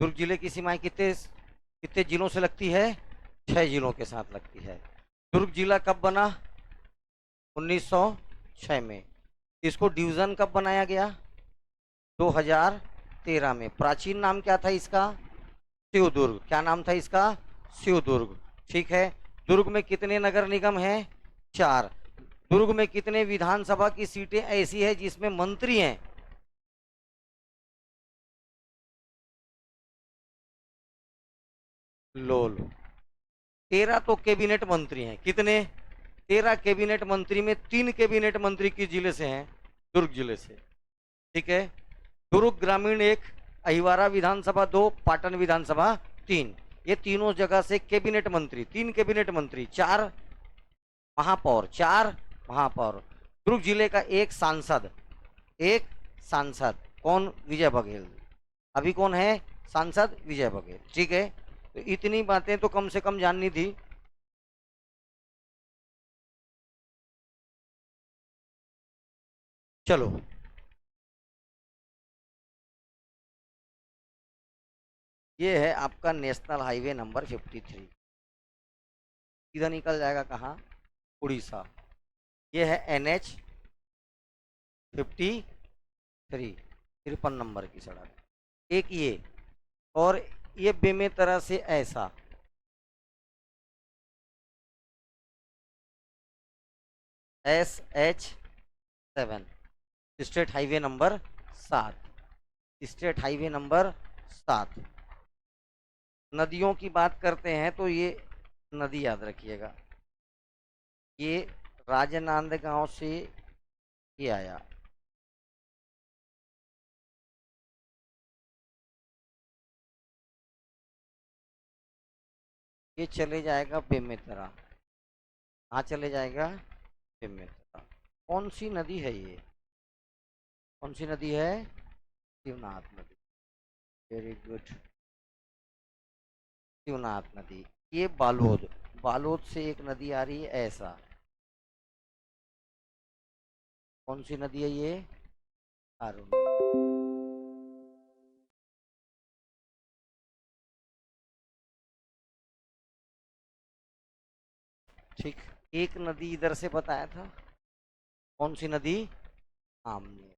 दुर्ग जिले की सीमाएं कितने कितने जिलों से लगती है? 6 जिलों के साथ लगती है। दुर्ग जिला कब बना? 1906 में। इसको डिवीजन कब बनाया गया? 2013 में। प्राचीन नाम क्या था इसका? शिवदुर्ग। क्या नाम था इसका? शिवदुर्ग। ठीक है। दुर्ग में कितने नगर निगम हैं? 4। दुर्ग में कितने विधानसभा की सीटें ऐसी है जिसमें मंत्री हैं? लो लो, 13 तो कैबिनेट मंत्री हैं। कितने? 13 कैबिनेट मंत्री में 3 कैबिनेट मंत्री किस जिले से हैं? दुर्ग जिले से। ठीक है। दुर्ग ग्रामीण 1, अहिवारा विधानसभा 2, पाटन विधानसभा 3। ये तीनों जगह से कैबिनेट मंत्री, 3 कैबिनेट मंत्री, 4 महापौर, 4 महापौर। दुर्ग जिले का एक सांसद, एक सांसद कौन? विजय बघेल। अभी कौन है सांसद? विजय बघेल। ठीक है। तो इतनी बातें तो कम से कम जाननी थी। चलो, ये है आपका नेशनल हाईवे नंबर 53। सीधा निकल जाएगा कहाँ? उड़ीसा। ये है NH 53, 53 नंबर की सड़क। एक ये, और ये बेमेतरा से ऐसा, SH7, state highway number 7। State highway number 7। नदियों की बात करते हैं तो ये नदी याद रखिएगा, ये राजनांदगांव से ये आया, ये चले जाएगा बेमेतरा। कहाँ चले जाएगा? बेमेतरा। कौन सी नदी है ये? कौन सी नदी है? शिवनाथ नदी। वेरी गुड, शिवनाथ नदी। ये बालोद, बालोद से एक नदी आ रही है ऐसा। कौन सी नदी है ये? अरुण। ठीक। एक नदी इधर से बताया था, कौन सी नदी? आमने।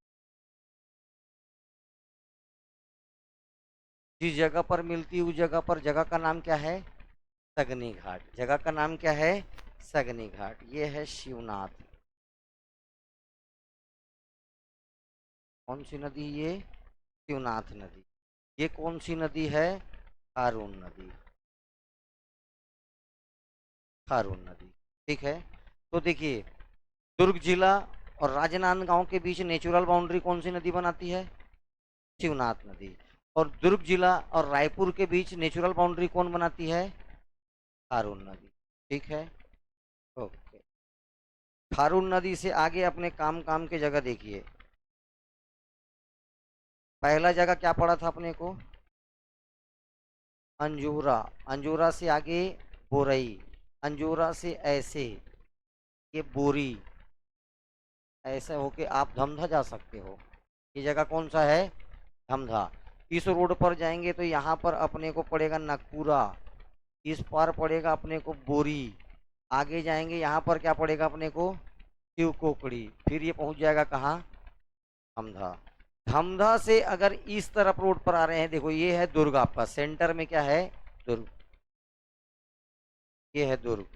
जिस जगह पर मिलती है उस जगह पर, जगह का नाम क्या है? सगनी घाट। जगह का नाम क्या है? सगनी घाट। ये है शिवनाथ। कौन सी नदी ये? शिवनाथ नदी। ये कौन सी नदी है? खारून नदी। खारून नदी। ठीक है। तो देखिए, दुर्ग जिला और राजनांदगांव के बीच नेचुरल बाउंड्री कौन सी नदी बनाती है? शिवनाथ नदी। और दुर्ग जिला और रायपुर के बीच नेचुरल बाउंड्री कौन बनाती है? खारून नदी। ठीक है। ओके। खारून नदी से आगे अपने काम काम की जगह देखिए। पहला जगह क्या पड़ा था अपने को? अंजूरा। अंजूरा से आगे बोरई। अंजूरा से ऐसे ये बोरी, ऐसे होके आप धमधा जा सकते हो। ये जगह कौन सा है? धमधा। इस रोड पर जाएंगे तो यहाँ पर अपने को पड़ेगा नगपुरा, इस पार पड़ेगा अपने को बोरी, आगे जाएंगे यहाँ पर क्या पड़ेगा अपने को? शिव कोकड़ी। फिर ये पहुंच जाएगा कहाँ? धमधा। धमधा से अगर इस तरफ रोड पर आ रहे हैं, देखो ये है दुर्ग, आपका सेंटर में क्या है? दुर्ग। ये है दुर्ग।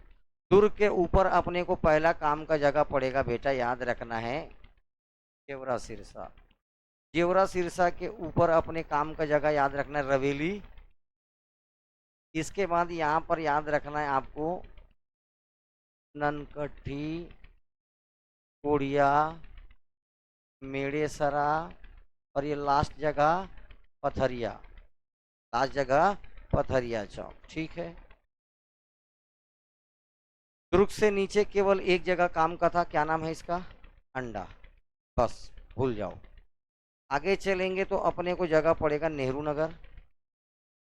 दुर्ग के ऊपर अपने को पहला काम का जगह पड़ेगा बेटा, याद रखना है, जेवरा सिरसा। जेवरा सिरसा के ऊपर अपने काम का जगह याद रखना है रवेली। इसके बाद यहाँ पर याद रखना है आपको ननकट्ठी, कोड़िया, मेड़ेसरा, और ये लास्ट जगह पथरिया। लास्ट जगह पथरिया चौक। ठीक है। दुर्ग से नीचे केवल एक जगह काम का था, क्या नाम है इसका? अंडा। बस भूल जाओ। आगे चलेंगे तो अपने को जगह पड़ेगा नेहरू नगर।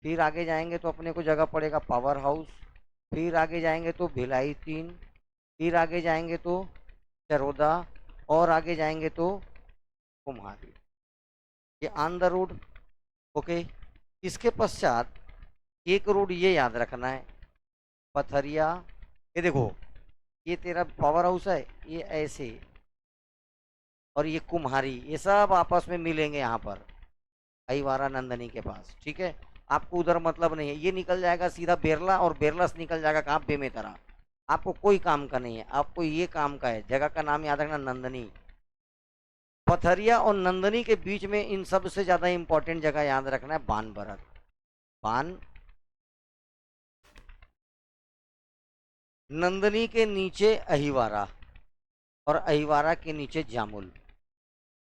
फिर आगे जाएंगे तो अपने को जगह पड़ेगा पावर हाउस। फिर आगे जाएंगे तो भिलाई 3। फिर आगे जाएंगे तो चरोदा। और आगे जाएंगे तो कुम्हारी। ये ऑन द रोड। ओके। इसके पश्चात एक रोड ये याद रखना है, पथरिया। ये देखो, ये तेरा पावर हाउस है, ये ऐसे, और ये कुम्हारी, ये सब आपस में मिलेंगे यहाँ पर अहिवारा नंदनी के पास। ठीक है, आपको उधर मतलब नहीं है, ये निकल जाएगा सीधा बेरला, और बेरला से निकल जाएगा कहाँ, बेमेतरा। आपको कोई काम का नहीं है, आपको ये काम का है, जगह का नाम याद रखना, नंदनी। पथरिया और नंदनी के बीच में इन सबसे ज्यादा इंपॉर्टेंट जगह याद रखना है, बानबरक। बान, नंदनी के नीचे अहिवारा, और अहिवारा के नीचे जामुल।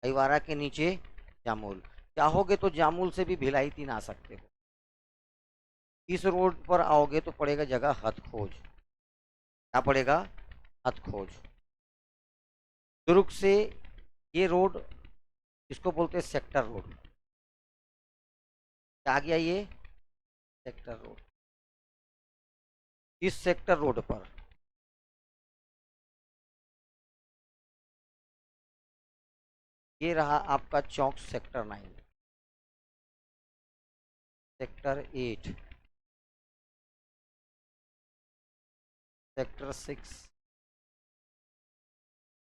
अहिवारा के नीचे जामुल। चाहोगे तो जामुल से भी भिलाई 3 आ सकते हो। इस रोड पर आओगे तो पड़ेगा जगह हथखोज। क्या पड़ेगा, हथखोज। दुर्ग से ये रोड, इसको बोलते हैं सेक्टर रोड। क्या आ गया ये, सेक्टर रोड। इस सेक्टर रोड पर ये रहा आपका चौक, sector 9, sector 8, sector 6,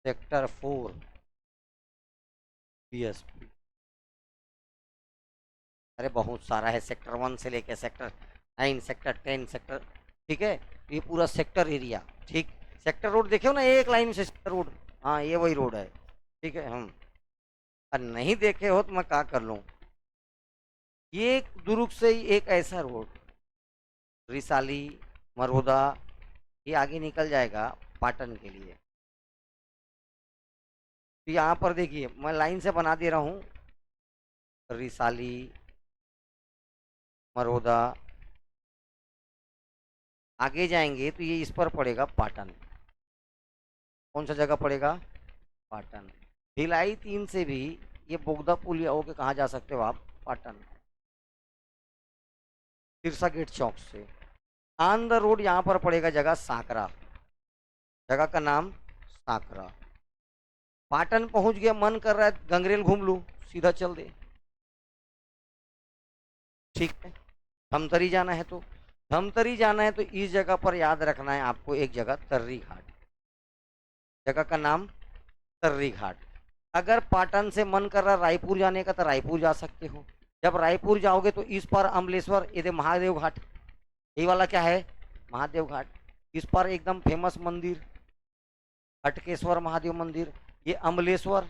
sector 4, BSP. अरे बहुत सारा है, सेक्टर 1 से लेके सेक्टर 9, सेक्टर 10, सेक्टर, ठीक है, ये पूरा सेक्टर एरिया। ठीक, सेक्टर रोड देखे हो ना, एक लाइन से सेक्टर रोड, हाँ ये वही रोड है। ठीक है, हम और नहीं देखे हो तो मैं क्या कर लूँ। ये दुर्ग से ही एक ऐसा रोड, रिसाली, मरोदा, ये आगे निकल जाएगा पाटन के लिए। तो यहाँ पर देखिए मैं लाइन से बना दे रहा हूँ, रिसाली, मरोदा, आगे जाएंगे तो ये इस पर पड़ेगा पाटन। कौन सा जगह पड़ेगा, पाटन। भिलाई 3 से भी ये बोगदा पुल होके कहाँ जा सकते हो आप, पाटन। तिरसा गेट चौक से ऑन द रोड यहाँ पर पड़ेगा जगह साकरा, जगह का नाम साकरा। पाटन पहुंच गया, मन कर रहा है गंगरेल घूम लूं, सीधा चल दे। ठीक है, धमतरी जाना है तो, धमतरी जाना है तो इस जगह पर याद रखना है आपको एक जगह, तर्री घाट। जगह का नाम तर्री घाट। अगर पाटन से मन कर रहा रायपुर जाने का तो रायपुर जा सकते हो। जब रायपुर जाओगे तो इस पर अमलेश्वर, ये महादेव घाट, ये वाला क्या है, महादेव घाट। इस पर एकदम फेमस मंदिर हटकेश्वर महादेव मंदिर, ये अमलेश्वर,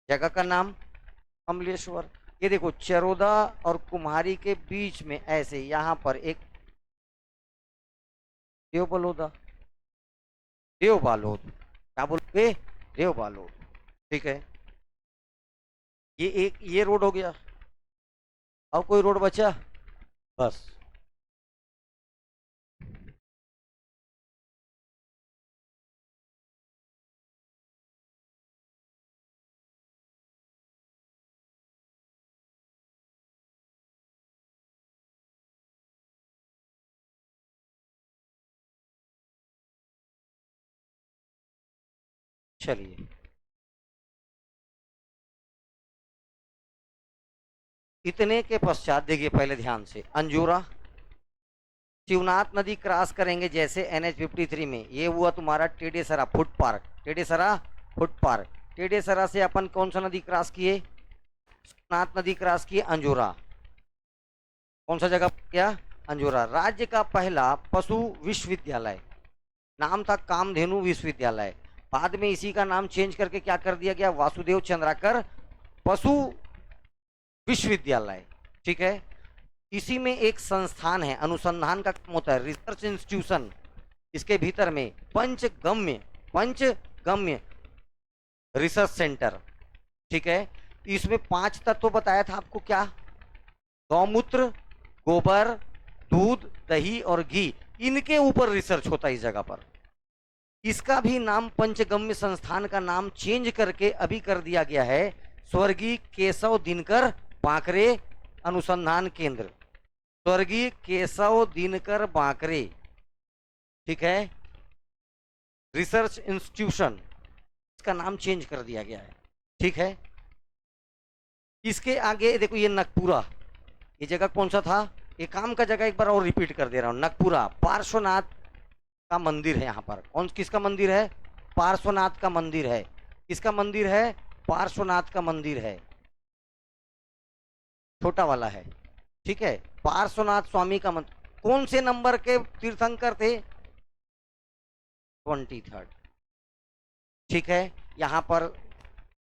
जगह का नाम अमलेश्वर। ये देखो चरोदा और कुम्हारी के बीच में ऐसे यहाँ पर एक देवबलोदा, देवबालोद, क्या बोलते, देवबालोद। ठीक है, ये एक ये रोड हो गया। और कोई रोड बचा, बस। चलिए, इतने के पश्चात देखिए पहले ध्यान से, अंजूरा, शिवनाथ नदी क्रॉस करेंगे जैसे NH53 में, ये हुआ तुम्हारा Tedesara foot park, Tedesara foot park. Tedesara से अपन कौन सा नदी क्रॉस किए, शिवनाथ नदी क्रॉस किए, अंजूरा। कौन सा जगह क्या, अंजूरा। राज्य का पहला पशु विश्वविद्यालय, नाम था कामधेनु विश्वविद्यालय, बाद में इसी का नाम चेंज करके क्या कर दिया गया, वासुदेव चंद्राकर पशु विश्वविद्यालय। ठीक है, इसी में एक संस्थान है, अनुसंधान का काम होता है, रिसर्च इंस्टीट्यूशन। इसके भीतर में पंचगम्य, पंचगम्य रिसर्च सेंटर। ठीक है, इसमें 5 तत्व बताया था आपको, क्या, गौमूत्र, गोबर, दूध, दही और घी, इनके ऊपर रिसर्च होता है इस जगह पर। इसका भी नाम पंचगम्य संस्थान का नाम चेंज करके अभी कर दिया गया है स्वर्गीय केशव दिनकर बांकरे अनुसंधान केंद्र, स्वर्गीय केशव दिनकर बांकरे। ठीक है, रिसर्च इंस्टीट्यूशन, इसका नाम चेंज कर दिया गया है। ठीक है, इसके आगे देखो ये नगपुरा, ये जगह कौन सा था, ये काम का जगह एक बार और रिपीट कर दे रहा हूँ, नगपुरा पार्श्वनाथ का मंदिर है यहाँ पर। कौन किसका मंदिर है, पार्श्वनाथ का मंदिर है। किसका मंदिर है, पार्श्वनाथ का मंदिर है, छोटा वाला है, ठीक है, पार्श्वनाथ स्वामी का मंदिर। कौन से नंबर के तीर्थंकर थे, 23rd, ठीक है। यहाँ पर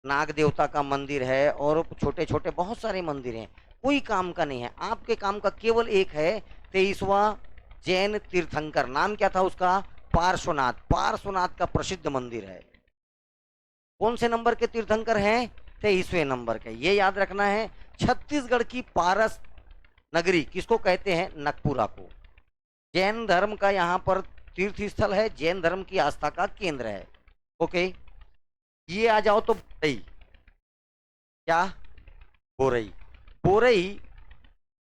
नाग देवता का मंदिर है और छोटे छोटे बहुत सारे मंदिर हैं, कोई काम का नहीं है। आपके काम का केवल एक है, 23वां जैन तीर्थंकर, नाम क्या था उसका, पार्श्वनाथ। पार्श्वनाथ का प्रसिद्ध मंदिर है। कौन से नंबर के तीर्थंकर हैं, 23वें नंबर के, ये याद रखना है। छत्तीसगढ़ की पारस नगरी किसको कहते हैं, नगपुरा को। जैन धर्म का यहाँ पर तीर्थ स्थल है, जैन धर्म की आस्था का केंद्र है। ओके, ये आ जाओ तो बोरई, क्या, बोरई। बोरई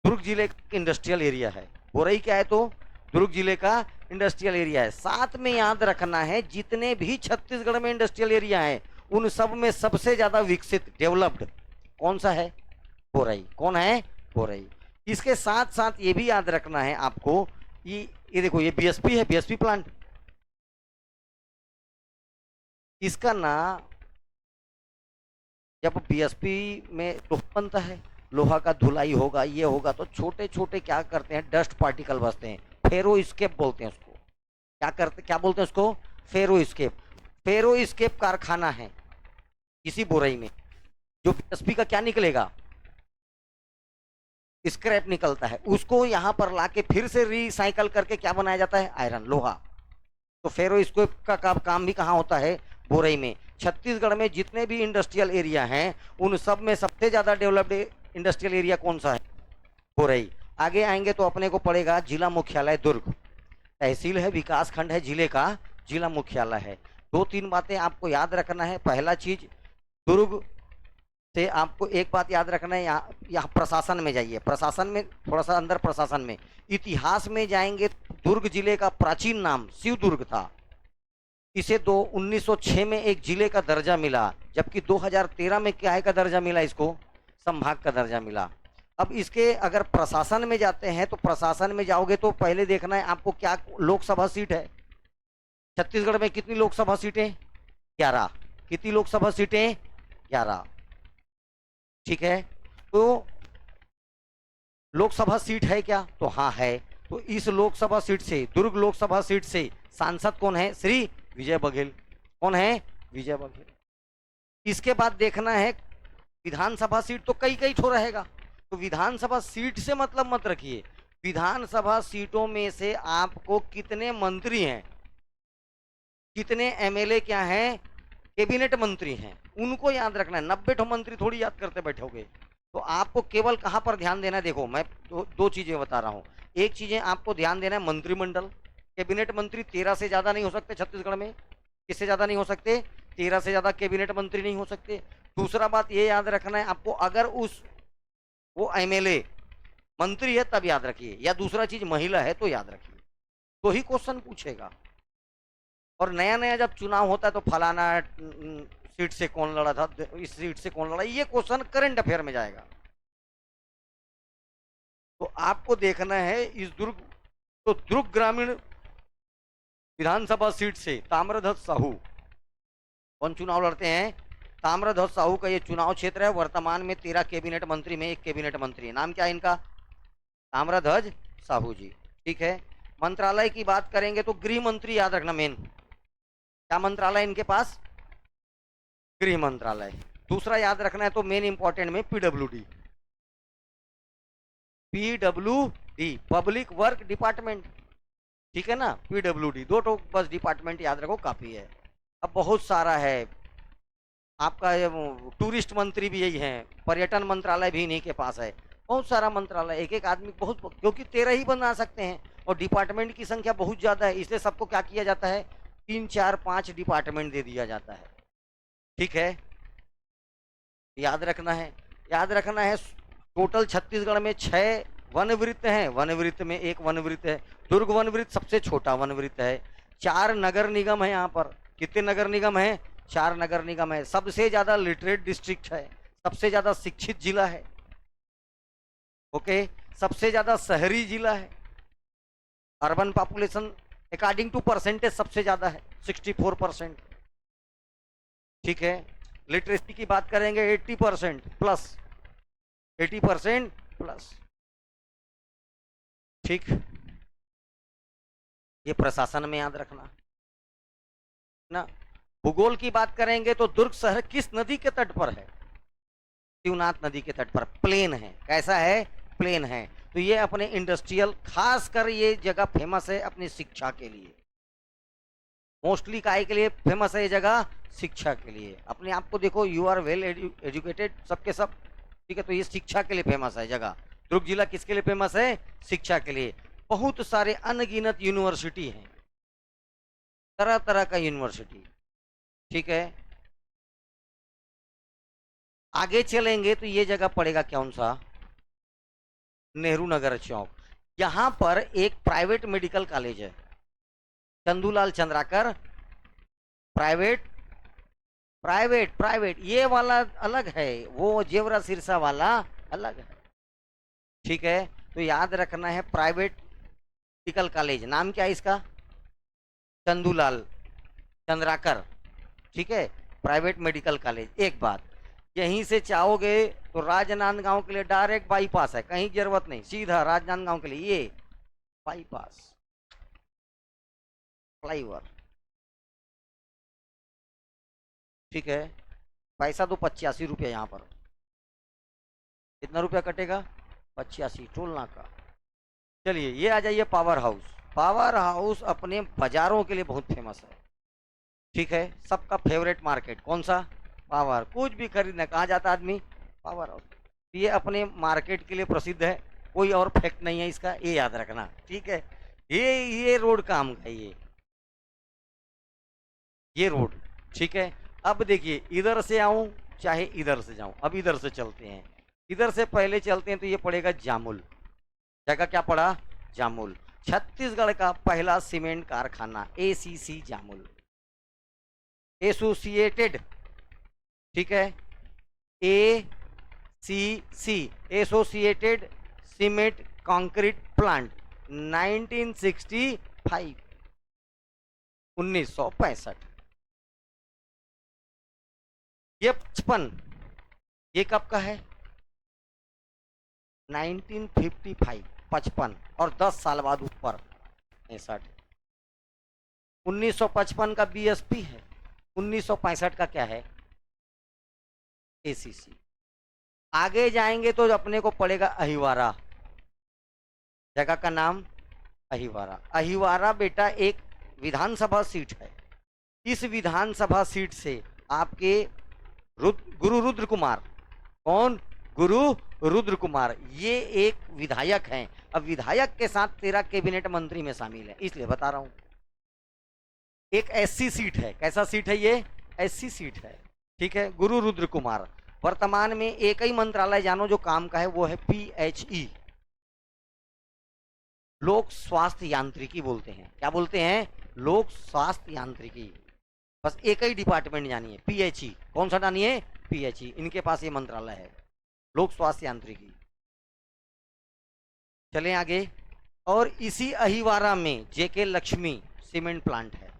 दुर्ग जिले का इंडस्ट्रियल एरिया है। बोरई क्या है, तो दुर्ग जिले का इंडस्ट्रियल एरिया है। साथ में याद रखना है जितने भी छत्तीसगढ़ में इंडस्ट्रियल एरिया है उन सब में सबसे ज्यादा विकसित डेवलप्ड कौन सा है, बोरई। कौन है, बोरई। इसके साथ साथ ये भी याद रखना है आपको, ये देखो ये बीएसपी है, बीएसपी प्लांट। इसका ना जब बीएसपी में लोहा बनता है, लोहा का धुलाई होगा, ये होगा, तो छोटे छोटे क्या करते हैं, डस्ट पार्टिकल बसते हैं, फेरो स्केप बोलते हैं उसको। क्या करते, क्या बोलते हैं उसको, फेरो स्केप। फेरो स्केप कारखाना है इसी बोरई में। जो बीएसपी का क्या निकलेगा, स्क्रैप निकलता है, उसको यहाँ पर लाके फिर से रिसाइकल करके क्या बनाया जाता है, आयरन, लोहा। तो फेरो स्केप का काम भी कहाँ होता है, बोरई में। छत्तीसगढ़ में जितने भी इंडस्ट्रियल एरिया हैं उन सब में सबसे ज्यादा डेवलप्ड इंडस्ट्रियल एरिया कौन सा है, बोरई। आगे आएंगे तो अपने को पड़ेगा जिला मुख्यालय दुर्ग। तहसील है, विकास खंड है, जिले का जिला मुख्यालय है। 2-3 बातें आपको याद रखना है। पहला चीज, दुर्ग से आपको एक बात याद रखना है, यहाँ प्रशासन में जाइए, प्रशासन में थोड़ा सा अंदर, प्रशासन में इतिहास में जाएंगे। दुर्ग जिले का प्राचीन नाम शिवदुर्ग था। इसे 1906 में एक जिले का दर्जा मिला, जबकि 2013 में क्या है का दर्जा मिला, इसको संभाग का दर्जा मिला। अब इसके अगर प्रशासन में जाते हैं तो प्रशासन में जाओगे तो पहले देखना है आपको क्या लोकसभा सीट है। छत्तीसगढ़ में कितनी लोकसभा सीटें, 11। कितनी लोकसभा सीटें, 11, ठीक है। तो लोकसभा सीट है क्या, तो हाँ है। तो इस लोकसभा सीट से, दुर्ग लोकसभा सीट से सांसद कौन है, श्री विजय बघेल। कौन है, विजय बघेल। इसके बाद देखना है विधानसभा सीट, तो कई कई ठो रहेगा, तो विधानसभा सीट से मतलब मत रखिए, विधानसभा सीटों में से आपको कितने मंत्री हैं, कितने एमएलए क्या हैं, कैबिनेट मंत्री हैं, उनको याद रखना है। 90 ठो मंत्री थोड़ी याद करते बैठोगे। तो आपको केवल कहां पर ध्यान देना है, देखो मैं दो चीजें बता रहा हूं। एक चीजें आपको ध्यान देना है, मंत्रिमंडल, कैबिनेट मंत्री 13 से ज्यादा नहीं हो सकते छत्तीसगढ़ में। किससे ज्यादा नहीं हो सकते, 13 से ज्यादा कैबिनेट मंत्री नहीं हो सकते। दूसरा बात ये याद रखना है आपको, अगर वो एमएलए मंत्री है तब याद रखिए, या दूसरा चीज महिला है तो याद रखिए, तो ही क्वेश्चन पूछेगा। और नया नया जब चुनाव होता है तो फलाना सीट से कौन लड़ा था, इस सीट से कौन लड़ा, ये क्वेश्चन करंट अफेयर में जाएगा। तो आपको देखना है इस दुर्ग ग्रामीण विधानसभा सीट से ताम्रध्वज साहू कौन चुनाव लड़ते हैं, ताम्रध्वज साहू का ये चुनाव क्षेत्र है। वर्तमान में 13 कैबिनेट मंत्री में एक कैबिनेट मंत्री, नाम क्या है इनका, ताम्रध्वज साहू जी, ठीक है। मंत्रालय की बात करेंगे तो गृह मंत्री याद रखना, मेन क्या मंत्रालय इनके पास, गृह मंत्रालय। दूसरा याद रखना है तो मेन इंपॉर्टेंट में पीडब्ल्यूडी, पब्लिक वर्क डिपार्टमेंट, ठीक है ना, पीडब्ल्यूडी। 2 ठो बस डिपार्टमेंट याद रखो, काफी है। अब बहुत सारा है आपका, टूरिस्ट मंत्री भी यही है, पर्यटन मंत्रालय भी इन्हीं के पास है, बहुत सारा मंत्रालय, एक एक आदमी बहुत, क्योंकि 13 ही बना सकते हैं और डिपार्टमेंट की संख्या बहुत ज्यादा है, इसलिए सबको क्या किया जाता है, 3, 4, 5 डिपार्टमेंट दे दिया जाता है, ठीक है। याद रखना है टोटल छत्तीसगढ़ में 6 वन वृत्त हैं, वन वृत्त में एक वन वृत्त है दुर्ग वन वृत्त, सबसे छोटा वन वृत्त है। 4 नगर निगम है यहाँ पर, कितने नगर निगम है, 4 नगर निगम है। सबसे ज्यादा लिटरेट डिस्ट्रिक्ट है, सबसे ज्यादा शिक्षित जिला है। ओके, सबसे ज्यादा शहरी जिला है। Urban population according to percentage सबसे ज्यादा है, 64%। ठीक है, लिटरेसी की बात करेंगे 80% प्लस, 80% प्लस। ठीक, ये प्रशासन में याद रखना ना। भूगोल की बात करेंगे तो दुर्ग शहर किस नदी के तट पर है? शिवनाथ नदी के तट पर, प्लेन है। कैसा है? प्लेन है। तो ये अपने इंडस्ट्रियल, खासकर ये जगह फेमस है अपनी शिक्षा के लिए। मोस्टली काहे के लिए फेमस है ये जगह? शिक्षा के लिए। अपने आप को देखो, यू आर वेल एजुकेटेड, सबके सब। ठीक है, तो ये शिक्षा के लिए फेमस है जगह। दुर्ग जिला किसके लिए फेमस है? शिक्षा के लिए। बहुत सारे अनगिनत यूनिवर्सिटी हैं, तरह तरह का यूनिवर्सिटी। ठीक है, आगे चलेंगे तो ये जगह पड़ेगा कौन सा? नेहरू नगर चौक। यहां पर एक प्राइवेट मेडिकल कॉलेज है, Chandulal Chandrakar private. Private private ये वाला अलग है, वो जेवरा सिरसा वाला अलग है। ठीक है, तो याद रखना है प्राइवेट मेडिकल कॉलेज, नाम क्या है इसका? चंदूलाल चंद्राकर। ठीक है, प्राइवेट मेडिकल कॉलेज। एक बात, यहीं से चाहोगे तो राजनांदगांव के लिए डायरेक्ट बाईपास है, कहीं जरूरत नहीं, सीधा राजनांदगांव के लिए ये बाईपास, फ्लाईओवर। ठीक है, पैसा तो 85 रुपया यहाँ पर। कितना रुपया कटेगा? 85 टोल नाका। चलिए, ये आ जाइए पावर हाउस। पावर हाउस अपने बाजारों के लिए बहुत फेमस है। ठीक है, सबका फेवरेट मार्केट कौन सा? पावर। कुछ भी खरीदना कहाँ जाता आदमी? Power house. ये अपने मार्केट के लिए प्रसिद्ध है, कोई और फैक्ट नहीं है इसका, ये याद रखना। ठीक है, ये रोड काम का ये रोड। ठीक है, अब देखिए, इधर से आऊं चाहे इधर से जाऊं, अब इधर से चलते हैं। इधर से पहले चलते हैं तो ये पड़ेगा जामुल। जगह क्या पड़ा? जामुल। छत्तीसगढ़ का पहला सीमेंट कारखाना एसीसी जामुल, एसोसिएटेड। ठीक है, ए सी सी, एसोसिएटेड सीमेंट कंक्रीट प्लांट, 1965, 1965। ये 55, ये कब का है? 1955, 55 और 10 साल बाद ऊपर 65। 1955 का बीएसपी है, 1965 का क्या है? एसीसी। आगे जाएंगे तो अपने को पड़ेगा अहिवारा। जगह का नाम अहिवारा। अहिवारा बेटा एक विधानसभा सीट है। इस विधानसभा सीट से आपके गुरु रुद्र कुमार, कौन? गुरु रुद्र कुमार, ये एक विधायक हैं। अब विधायक के साथ 13 कैबिनेट मंत्री में शामिल है, इसलिए बता रहा हूं। एक एससी सीट है। कैसा सीट है ये? एससी सीट है। ठीक है, गुरु रुद्र कुमार। वर्तमान में एक ही मंत्रालय जानो जो काम का है, वो है पीएचई, लोक स्वास्थ्य यांत्रिकी बोलते हैं। क्या बोलते हैं? लोक स्वास्थ्य यांत्रिकी। बस एक ही डिपार्टमेंट जानिए, पीएचई। कौन सा जानिए? पीएचई। इनके पास ये मंत्रालय है, लोक स्वास्थ्य यांत्रिकी। चलें आगे। और इसी अहिवारा में जेके लक्ष्मी सीमेंट प्लांट है।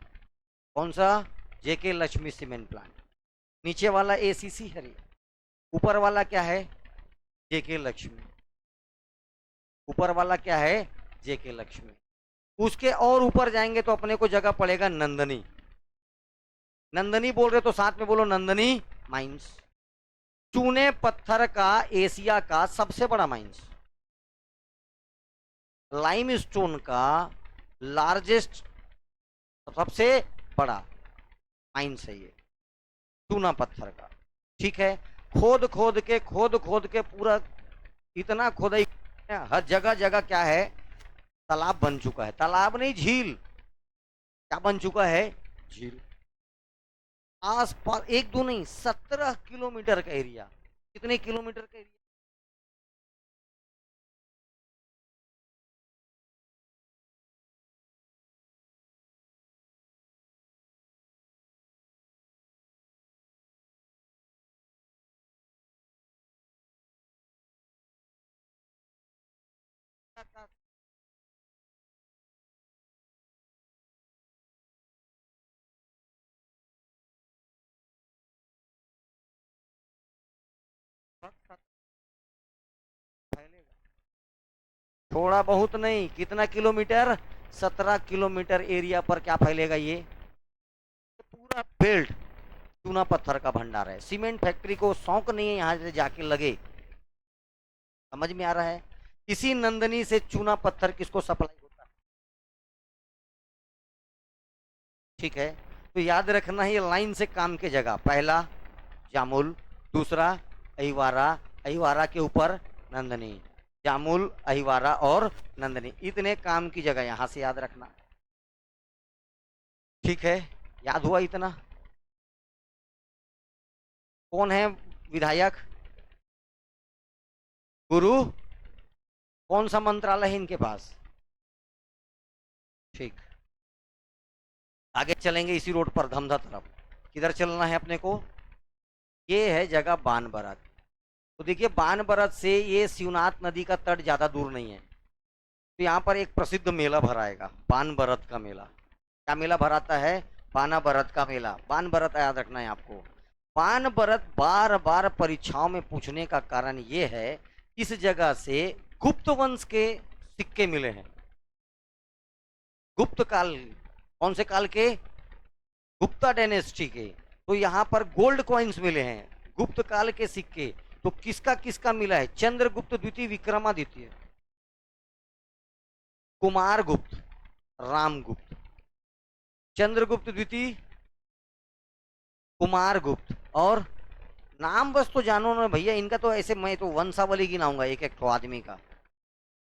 कौन सा? जेके लक्ष्मी सीमेंट प्लांट। नीचे वाला एसीसी है, ऊपर वाला क्या है? जेके लक्ष्मी। ऊपर वाला क्या है? जेके लक्ष्मी। उसके और ऊपर जाएंगे तो अपने को जगह पड़ेगा नंदनी। नंदनी बोल रहे तो साथ में बोलो, नंदनी माइंस। चूने पत्थर का एशिया का सबसे बड़ा माइंस, लाइमस्टोन का लार्जेस्ट, सबसे बड़ा माइंस है ये, चूना पत्थर का। ठीक है, खोद खोद के पूरा इतना खोदाई, हर जगह जगह क्या है? तालाब बन चुका है। तालाब नहीं, झील। क्या बन चुका है? झील। आस पास एक दो नहीं, 17 किलोमीटर का एरिया। कितने किलोमीटर का एरिया? थोड़ा बहुत नहीं, कितना किलोमीटर? 17 किलोमीटर एरिया पर क्या फैलेगा ये? पूरा बेल्ट चूना पत्थर का भंडार है। सीमेंट फैक्ट्री को शौक नहीं है यहाँ से जाके लगे। समझ में आ रहा है? इसी नंदनी से चूना पत्थर किसको सप्लाई होता है? ठीक है, तो याद रखना है ये लाइन से काम की जगह। पहला जामुल, दूसरा अहिवारा, अहिवारा के ऊपर नंदनी, जामुल, अहिवारा और नंदनी, इतने काम की जगह यहां से याद रखना। ठीक है, याद हुआ इतना? कौन है विधायक? गुरु? कौन सा मंत्रालय है इनके पास? ठीक, आगे चलेंगे इसी रोड पर धमधा तरफ। किधर चलना है अपने को? ये है जगह बानबरत। तो देखिए बानबरत से ये शिवनाथ नदी का तट ज्यादा दूर नहीं है। तो यहाँ पर एक प्रसिद्ध मेला भराएगा, बानबरत का मेला। क्या मेला भराता है? बानाबरत का मेला। बानबरत याद रखना है आपको। बानबरत बार बार परीक्षाओं में पूछने का कारण ये है, इस जगह से गुप्त वंश के सिक्के मिले हैं। गुप्त काल, कौन से काल के? गुप्ता डायनेस्टी के। तो यहाँ पर गोल्ड कॉइन्स मिले हैं, गुप्त काल के सिक्के। तो किसका किसका मिला है? चंद्रगुप्त द्वितीय, विक्रमादित्य, कुमारगुप्त, रामगुप्त। चंद्रगुप्त द्वितीय, कुमारगुप्त, और नाम बस तो जानो ना भैया इनका। तो ऐसे मैं तो वंशावली गिनाऊंगा एक एक तो आदमी का।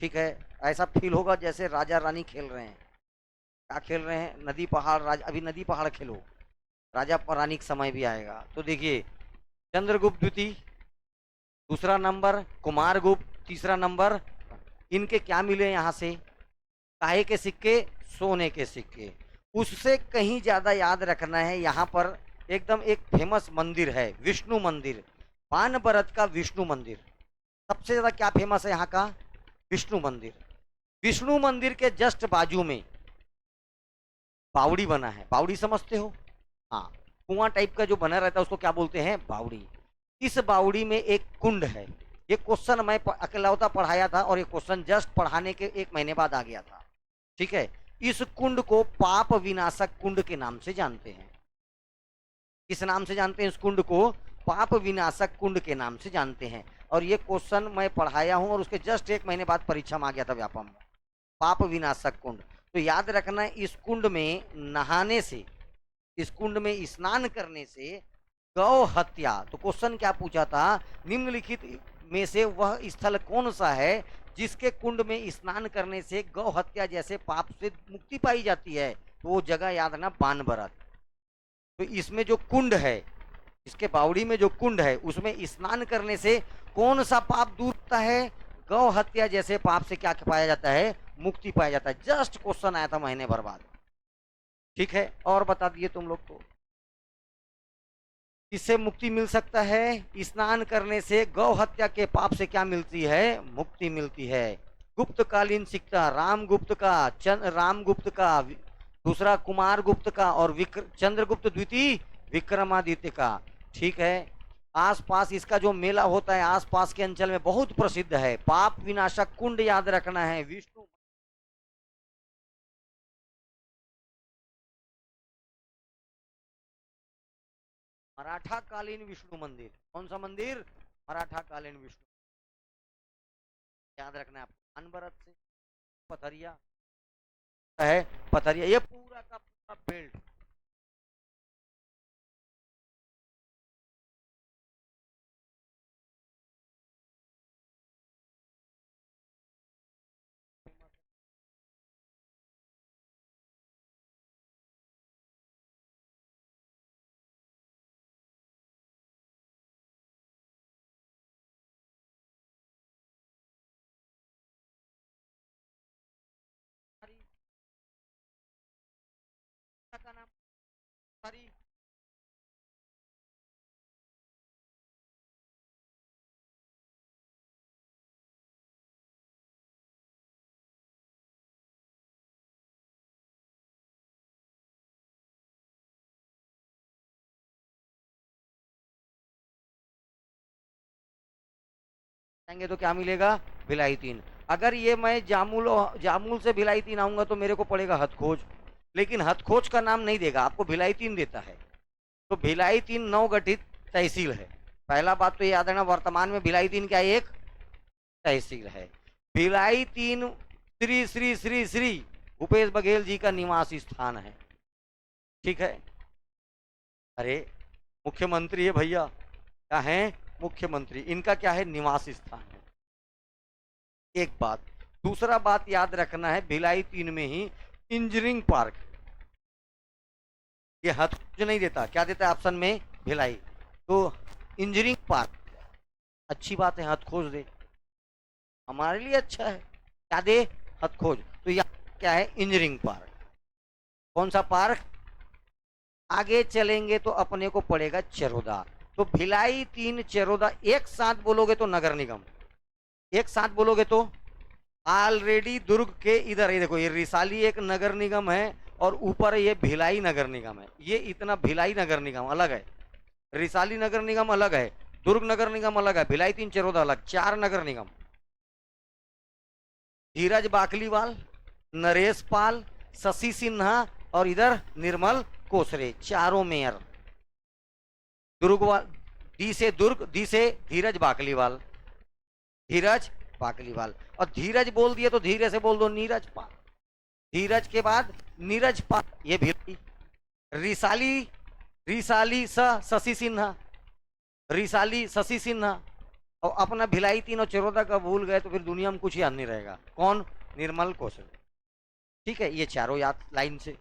ठीक है, ऐसा फील होगा जैसे राजा रानी खेल रहे हैं। क्या खेल रहे हैं? नदी पहाड़ राज, अभी नदी पहाड़ खेलो, राजा रानी का समय भी आएगा। तो देखिए, चंद्रगुप्त द्वितीय दूसरा नंबर, कुमारगुप्त तीसरा नंबर। इनके क्या मिले यहाँ से? काहे के सिक्के? सोने के सिक्के। उससे कहीं ज्यादा याद रखना है, यहाँ पर एकदम एक फेमस मंदिर है, विष्णु मंदिर। बानबरत का विष्णु मंदिर सबसे ज्यादा क्या फेमस है यहाँ का? विष्णु मंदिर। विष्णु मंदिर के जस्ट बाजू में बावड़ी बना है। बावड़ी समझते हो? हाँ, कुआं टाइप का जो बना रहता है उसको क्या बोलते हैं? बावड़ी। इस बावड़ी में एक कुंड है। ये क्वेश्चन मैं अकेलौता पढ़ाया था और ये क्वेश्चन जस्ट पढ़ाने के 1 महीने बाद आ गया था। ठीक है, इस कुंड को पाप विनाशक कुंड के नाम से जानते हैं। किस नाम से जानते हैं इस कुंड को? पाप विनाशक कुंड के नाम से जानते हैं। और ये क्वेश्चन मैं पढ़ाया हूं और उसके जस्ट 1 महीने बाद परीक्षा में आ गया था व्यापम में। पाप विनाशक कुंड। तो याद रखना है, इस कुंड में नहाने से, इस कुंड में स्नान करने से गौ हत्या। तो क्वेश्चन क्या पूछा था? निम्नलिखित में से वह स्थल कौन सा है जिसके कुंड में स्नान करने से गौ हत्या जैसे पाप से मुक्ति पाई जाती है? तो वो जगह याद रखना, बानबरत। तो इसमें जो कुंड है, इसके बावड़ी में जो कुंड है, उसमें स्नान करने से कौन सा पाप दूर होता है? गौ हत्या जैसे पाप से क्या पाया जाता है? मुक्ति पाया जाता है। जस्ट क्वेश्चन आया था महीने भर बाद। ठीक है, और बता दिए तुम लोग को। इससे मुक्ति मिल सकता है, स्नान करने से गौ हत्या के पाप से क्या मिलती है? मुक्ति मिलती है। गुप्तकालीन सिक्का रामगुप्त का, रामगुप्त का, दूसरा कुमार गुप्त का, और चंद्रगुप्त द्वितीय, विक्रमादित्य का। ठीक है, आसपास इसका जो मेला होता है आसपास के अंचल में बहुत प्रसिद्ध है। पाप विनाशक कुंड याद रखना है, विष्णु। मराठा कालीन विष्णु मंदिर। कौन सा मंदिर? मराठा कालीन विष्णु। याद रखना है आपको। अनवरत से पथरिया है, पथरिया ये पूरा का पूरा बेल्ट। का नाम सारी जाएंगे तो क्या मिलेगा, भिलाई 3। अगर ये मैं जामुल से भिलाई 3 आऊंगा तो मेरे को पड़ेगा हथखोज, लेकिन हथखोज का नाम नहीं देगा आपको, भिलाई 3 देता है। तो भिलाई 3 नवगठित तहसील है। पहला बात तो ये याद रखना, वर्तमान में भिलाई 3 क्या एक तहसील है। भिलाई 3 श्री श्री श्री श्री भूपेश बघेल जी का निवास स्थान है। ठीक है, अरे मुख्यमंत्री है भैया, क्या है, मुख्यमंत्री, इनका क्या है, निवास स्थान है। एक बात। दूसरा बात याद रखना है, भिलाई 3 में ही इंजीनियरिंग पार्क, ये हथखोज नहीं देता, क्या देता है ऑप्शन में, भिलाई। तो इंजीनियरिंग पार्क अच्छी बात है, हथखोज दे, हमारे लिए अच्छा है, क्या दे, हथखोज। तो यह क्या है, इंजीनियरिंग पार्क। कौन सा पार्क, आगे चलेंगे तो अपने को पड़ेगा चरोदा। तो भिलाई 3 चरोदा एक साथ बोलोगे तो नगर निगम, एक साथ बोलोगे तो ऑलरेडी दुर्ग के इधर, ये देखो, ये रिसाली एक नगर निगम है और ऊपर ये भिलाई नगर निगम है। ये इतना भिलाई नगर निगम अलग है, रिसाली नगर निगम अलग है, दुर्ग नगर निगम अलग है, भिलाई 3 चरोदा अलग, 4 नगर निगम। धीरज बाकलीवाल, नरेश पाल, शशि सिन्हा और इधर निर्मल कोसरे, चारों मेयर। डी से दुर्ग, डी से धीरज बाकलीवाल, धीरज बाकलीवाल। और धीरज बोल दिए तो धीरे से बोल दो नीरज पाल, धीरज के बाद नीरज पाल, ये भी। रिसाली, रिसाली शशि सिन्हा, रिसाली शशि सिन्हा। और अपना भिलाई 3 और चरोदा का भूल गए तो फिर दुनिया में कुछ याद नहीं रहेगा, कौन, निर्मल कौशल। ठीक है, ये चारों याद लाइन से।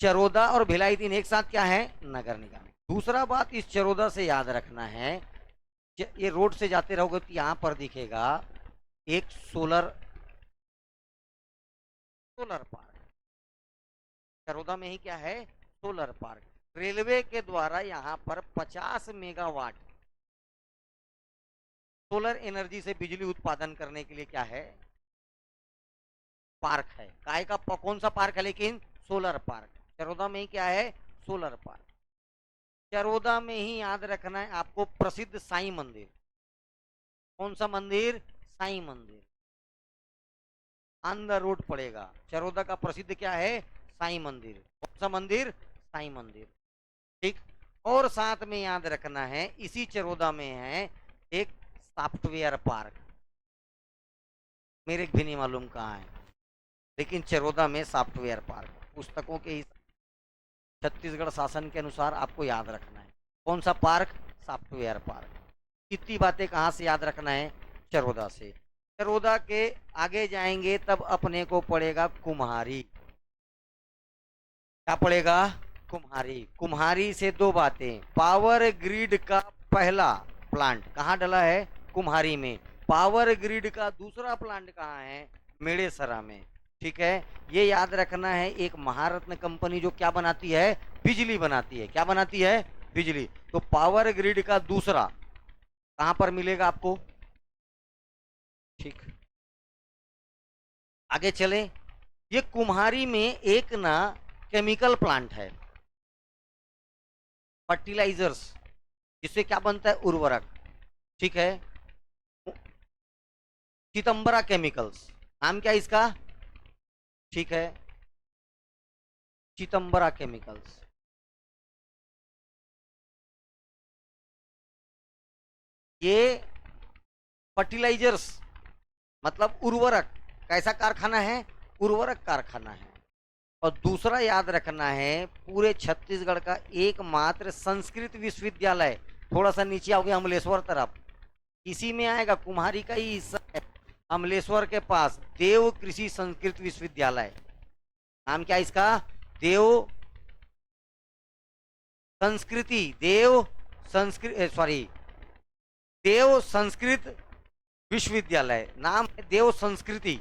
चरोदा और भिलाई 3 एक साथ क्या है, नगर निगम। दूसरा बात इस चरोदा से याद रखना है, ये रोड से जाते रहोगे तो यहां पर दिखेगा एक सोलर पार्क। चरोदा में ही क्या है, सोलर पार्क। रेलवे के द्वारा यहां पर 50 मेगावाट सोलर एनर्जी से बिजली उत्पादन करने के लिए क्या है, पार्क है। काय का कौन सा पार्क है, लेकिन सोलर पार्क। चरोदा में ही क्या है, सोलर पार्क। चरोदा में ही याद रखना है आपको प्रसिद्ध साईं मंदिर। कौन सा मंदिर, साईं मंदिर, ऑन द रोड पड़ेगा। चरोदा का प्रसिद्ध क्या है, साईं मंदिर। कौन सा मंदिर, साईं मंदिर। ठीक, और साथ में याद रखना है इसी चरोदा में है एक सॉफ्टवेयर पार्क, मेरे भी नहीं मालूम कहाँ है, लेकिन चरोदा में सॉफ्टवेयर पार्क। पुस्तकों के ही छत्तीसगढ़ शासन के अनुसार आपको याद रखना है कौन सा पार्क, सॉफ्टवेयर पार्क। कितनी बातें कहाँ से याद रखना है, चरोदा से। चरोदा के आगे जाएंगे तब अपने को पड़ेगा कुम्हारी। क्या पड़ेगा, कुम्हारी। कुम्हारी से दो बातें, पावर ग्रिड का पहला प्लांट कहाँ डला है, कुम्हारी में। पावर ग्रिड का दूसरा प्लांट कहाँ है, मेड़ेसरा में। ठीक है, ये याद रखना है। एक महारत्न कंपनी जो क्या बनाती है, बिजली बनाती है। क्या बनाती है, बिजली। तो पावर ग्रिड का दूसरा कहां पर मिलेगा आपको। ठीक, आगे चले। ये कुम्हारी में एक ना केमिकल प्लांट है, फर्टिलाइजर्स, जिससे क्या बनता है, उर्वरक। ठीक है, चिदंबरा केमिकल्स, नाम क्या इसका, ठीक है, चिदंबरा केमिकल्स। ये फर्टिलाइजर्स मतलब उर्वरक, कैसा कारखाना है, उर्वरक कारखाना है। और दूसरा याद रखना है, पूरे छत्तीसगढ़ का एकमात्र संस्कृत विश्वविद्यालय, थोड़ा सा नीचे आओगे अमलेश्वर तरफ, इसी में आएगा, कुम्हारी का ही हिस्सा है। अमलेश्वर के पास देव कृषि संस्कृत विश्वविद्यालय, नाम क्या इसका, देव संस्कृति, देव संस्कृत विश्वविद्यालय, नाम है देव संस्कृति,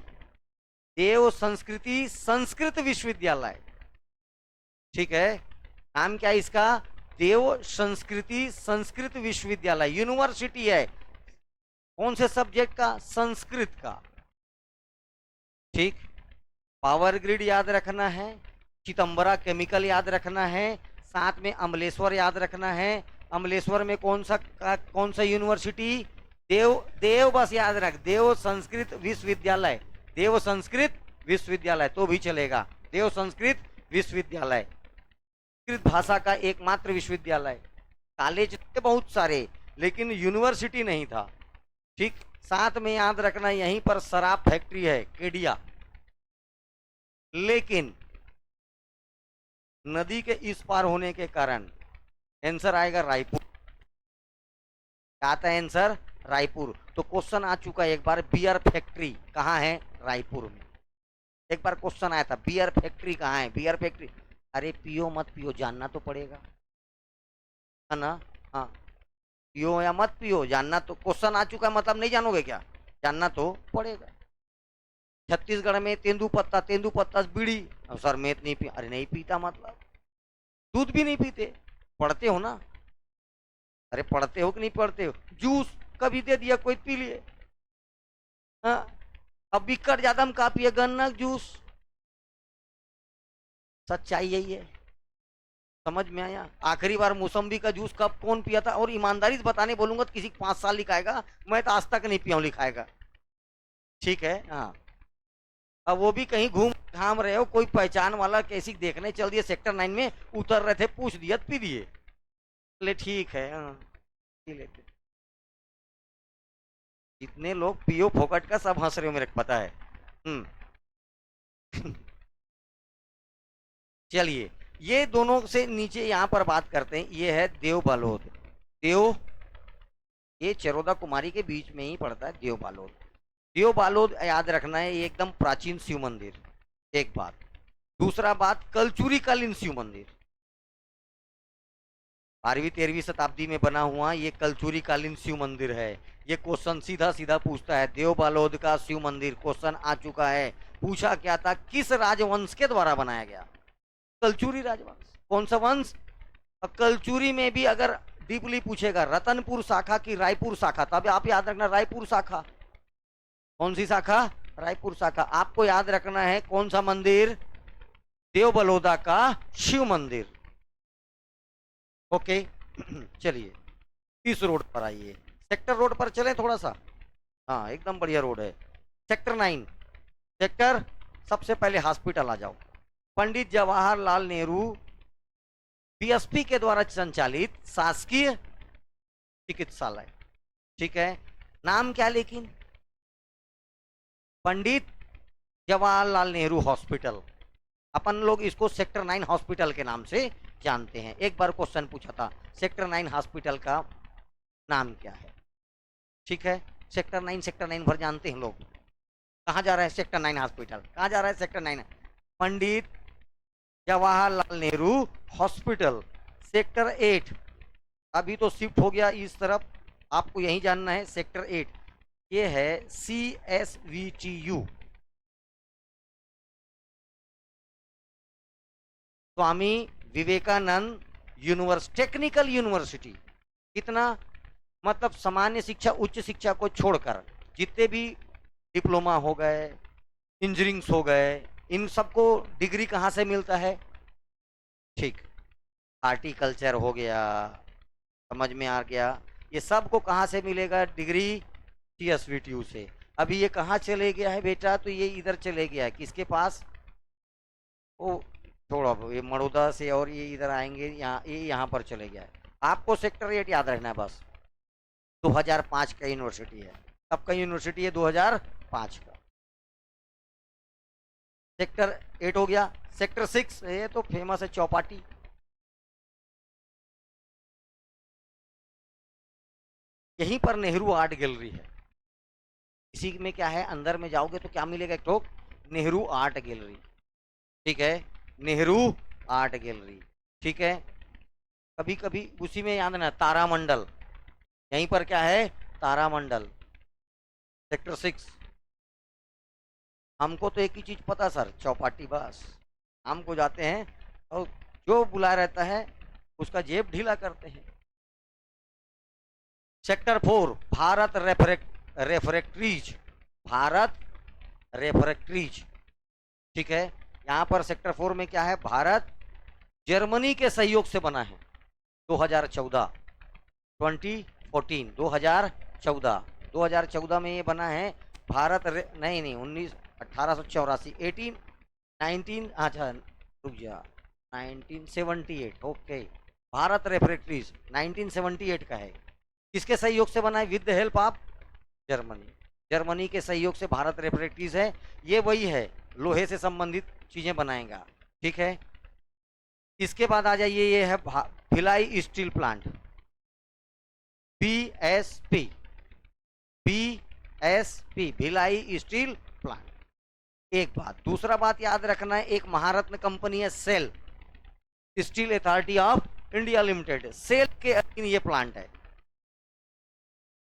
देव संस्कृति संस्कृत विश्वविद्यालय। ठीक है, नाम क्या है इसका, देव संस्कृति संस्कृत विश्वविद्यालय। यूनिवर्सिटी है, कौन से सब्जेक्ट का, संस्कृत का। ठीक, पावर ग्रिड याद रखना है, चिदंबरा केमिकल याद रखना है, साथ में अमलेश्वर याद रखना है। अमलेश्वर में कौन सा यूनिवर्सिटी, देव देव बस याद रख, देव संस्कृत विश्वविद्यालय, देव संस्कृत विश्वविद्यालय तो भी चलेगा, देव संस्कृत विश्वविद्यालय, संस्कृत भाषा का एकमात्र विश्वविद्यालय। कॉलेज थे बहुत सारे लेकिन यूनिवर्सिटी नहीं था। ठीक, साथ में याद रखना यहीं पर शराब फैक्ट्री है केडिया, लेकिन नदी के इस पार होने के कारण आंसर आएगा रायपुर। क्या आता है आंसर? रायपुर। तो क्वेश्चन आ चुका है एक बार, बियर फैक्ट्री कहाँ है? रायपुर में। एक बार क्वेश्चन आया था बियर फैक्ट्री कहाँ है, बियर फैक्ट्री। अरे पियो मत पियो जानना तो पड़ेगा, है ना? हाँ, पियो या मत पियो जानना तो, क्वेश्चन आ चुका है मतलब नहीं जानोगे क्या? जानना तो पड़ेगा। छत्तीसगढ़ में तेंदुपत्ता, तेंदुपत्ता बीड़ी। अब सर मैं नहीं पी, अरे नहीं पीता मतलब दूध भी नहीं पीते, पढ़ते हो ना? अरे पढ़ते हो कि नहीं पढ़ते हो? जूस कभी दे दिया कोई पी लिए। हाँ, अब बिकट ज्यादा हम का पिए गन्ना जूस। सच्चाई यही है, समझ में आया? आखिरी बार मौसम्बी का जूस कब कौन पिया था? और ईमानदारी से बताने बोलूंगा तो किसी 5 साल लिखाएगा, मैं तो आज तक नहीं पिया हूं लिखाएगा। ठीक है, हाँ। अब वो भी कहीं घूम घाम रहे हो, कोई पहचान वाला कैसी देखने चल दिए, सेक्टर 9 में उतर रहे थे, पूछ दिया पी दिए, ले ठीक है, हाँ पी लेते। जितने लोग पियो फोकट का सब हंस रहे हो मेरे को पता है। चलिए ये दोनों से नीचे यहाँ पर बात करते हैं, ये है देव बालोद। देव, ये चरोदा कुमारी के बीच में ही पड़ता है देव बालोद। देव बालोद याद रखना है, ये एकदम प्राचीन शिव मंदिर, एक बात। दूसरा बात, कलचुरी कालीन शिव मंदिर, 12वीं-13वीं शताब्दी में बना हुआ ये कलचुरी कालीन शिव मंदिर है। ये क्वेश्चन सीधा सीधा पूछता है, देव बालोद का शिव मंदिर क्वेश्चन आ चुका है। पूछा क्या था, किस राजवंश के द्वारा बनाया गया? कलचुरी राजवंश। कौन सा वंश? कलचुरी में भी अगर डीपली पूछेगा रतनपुर शाखा की रायपुर शाखा, तब आप याद रखना रायपुर शाखा। कौन सी शाखा? रायपुर शाखा। आपको याद रखना है कौन सा मंदिर? देव बलोदा का शिव मंदिर। ओके चलिए इस रोड पर आइए, सेक्टर रोड पर चलें थोड़ा सा। हाँ एकदम बढ़िया रोड है, सेक्टर 9। सेक्टर, सबसे पहले हॉस्पिटल आ जाओ, पंडित जवाहरलाल नेहरू बीएसपी के द्वारा संचालित शासकीय चिकित्सालय। ठीक है, नाम क्या लेकिन? पंडित जवाहरलाल नेहरू हॉस्पिटल। अपन लोग इसको सेक्टर 9 हॉस्पिटल के नाम से जानते हैं। एक बार क्वेश्चन पूछा था, सेक्टर 9 हॉस्पिटल का नाम क्या है? ठीक है, सेक्टर 9 भर जानते हैं लोग। कहाँ जा रहा है सेक्टर 9 हॉस्पिटल? कहाँ जा रहा है sector 9? Pandit Jawaharlal Nehru hospital, sector 8। अभी तो शिफ्ट हो गया इस तरफ, आपको यही जानना है सेक्टर 8। ये है CSVTU, Swami Vivekananda technical university. कितना मतलब सामान्य शिक्षा, उच्च शिक्षा को छोड़कर जितने भी डिप्लोमा हो गए, इंजीनियरिंग हो गए, इन सबको डिग्री कहाँ से मिलता है? ठीक, हार्टिकल्चर हो गया, समझ में आ गया, ये सबको कहाँ से मिलेगा डिग्री? CSVTU से। अभी ये कहाँ चले गया है बेटा? तो ये इधर चले गया है, किसके पास? वो थोड़ा ये मड़ोदा से, और ये इधर आएंगे, यहाँ ये यहाँ पर चले गया है। आपको सेक्टर 8 याद रखना है बस। 2005 का यूनिवर्सिटी है। कब का यूनिवर्सिटी है? 2005 का। सेक्टर 8 हो गया। सेक्टर 6 ये तो फेमस है, चौपाटी। यहीं पर नेहरू आर्ट गैलरी है। इसी में क्या है, अंदर में जाओगे तो क्या मिलेगा? एक तो नेहरू आर्ट गैलरी। ठीक है, नेहरू आर्ट गैलरी। ठीक है, कभी कभी उसी में याद ना तारामंडल, यहीं पर क्या है? तारामंडल, सेक्टर 6। हमको तो एक ही चीज पता सर, चौपाटी बस। हमको जाते हैं और जो बुला रहता है उसका जेब ढीला करते हैं। सेक्टर 4, भारत रेफ्रेक्ट्रीज, भारत रेफ्रेक्ट्रीज। ठीक है, यहाँ पर सेक्टर 4 में क्या है? भारत जर्मनी के सहयोग से बना है। 2014 2014 2014 में ये बना है नहीं 1884 अच्छा रुक जा 1978 ओके। भारत रेफ्रेक्टरीज 1978 का है। किसके सहयोग से बना है? With the help of Germany. Germany के सहयोग से भारत रेफ्रेक्टरीज है। ये वही है लोहे से संबंधित चीजें बनाएगा, ठीक है। इसके बाद आ जाइए, ये है Bhilai steel plant, BSP, Bhilai steel plant. एक बात, दूसरा बात याद रखना है, एक महारत्न कंपनी है SAIL, steel authority of India limited. SAIL के अधीन ये प्लांट है।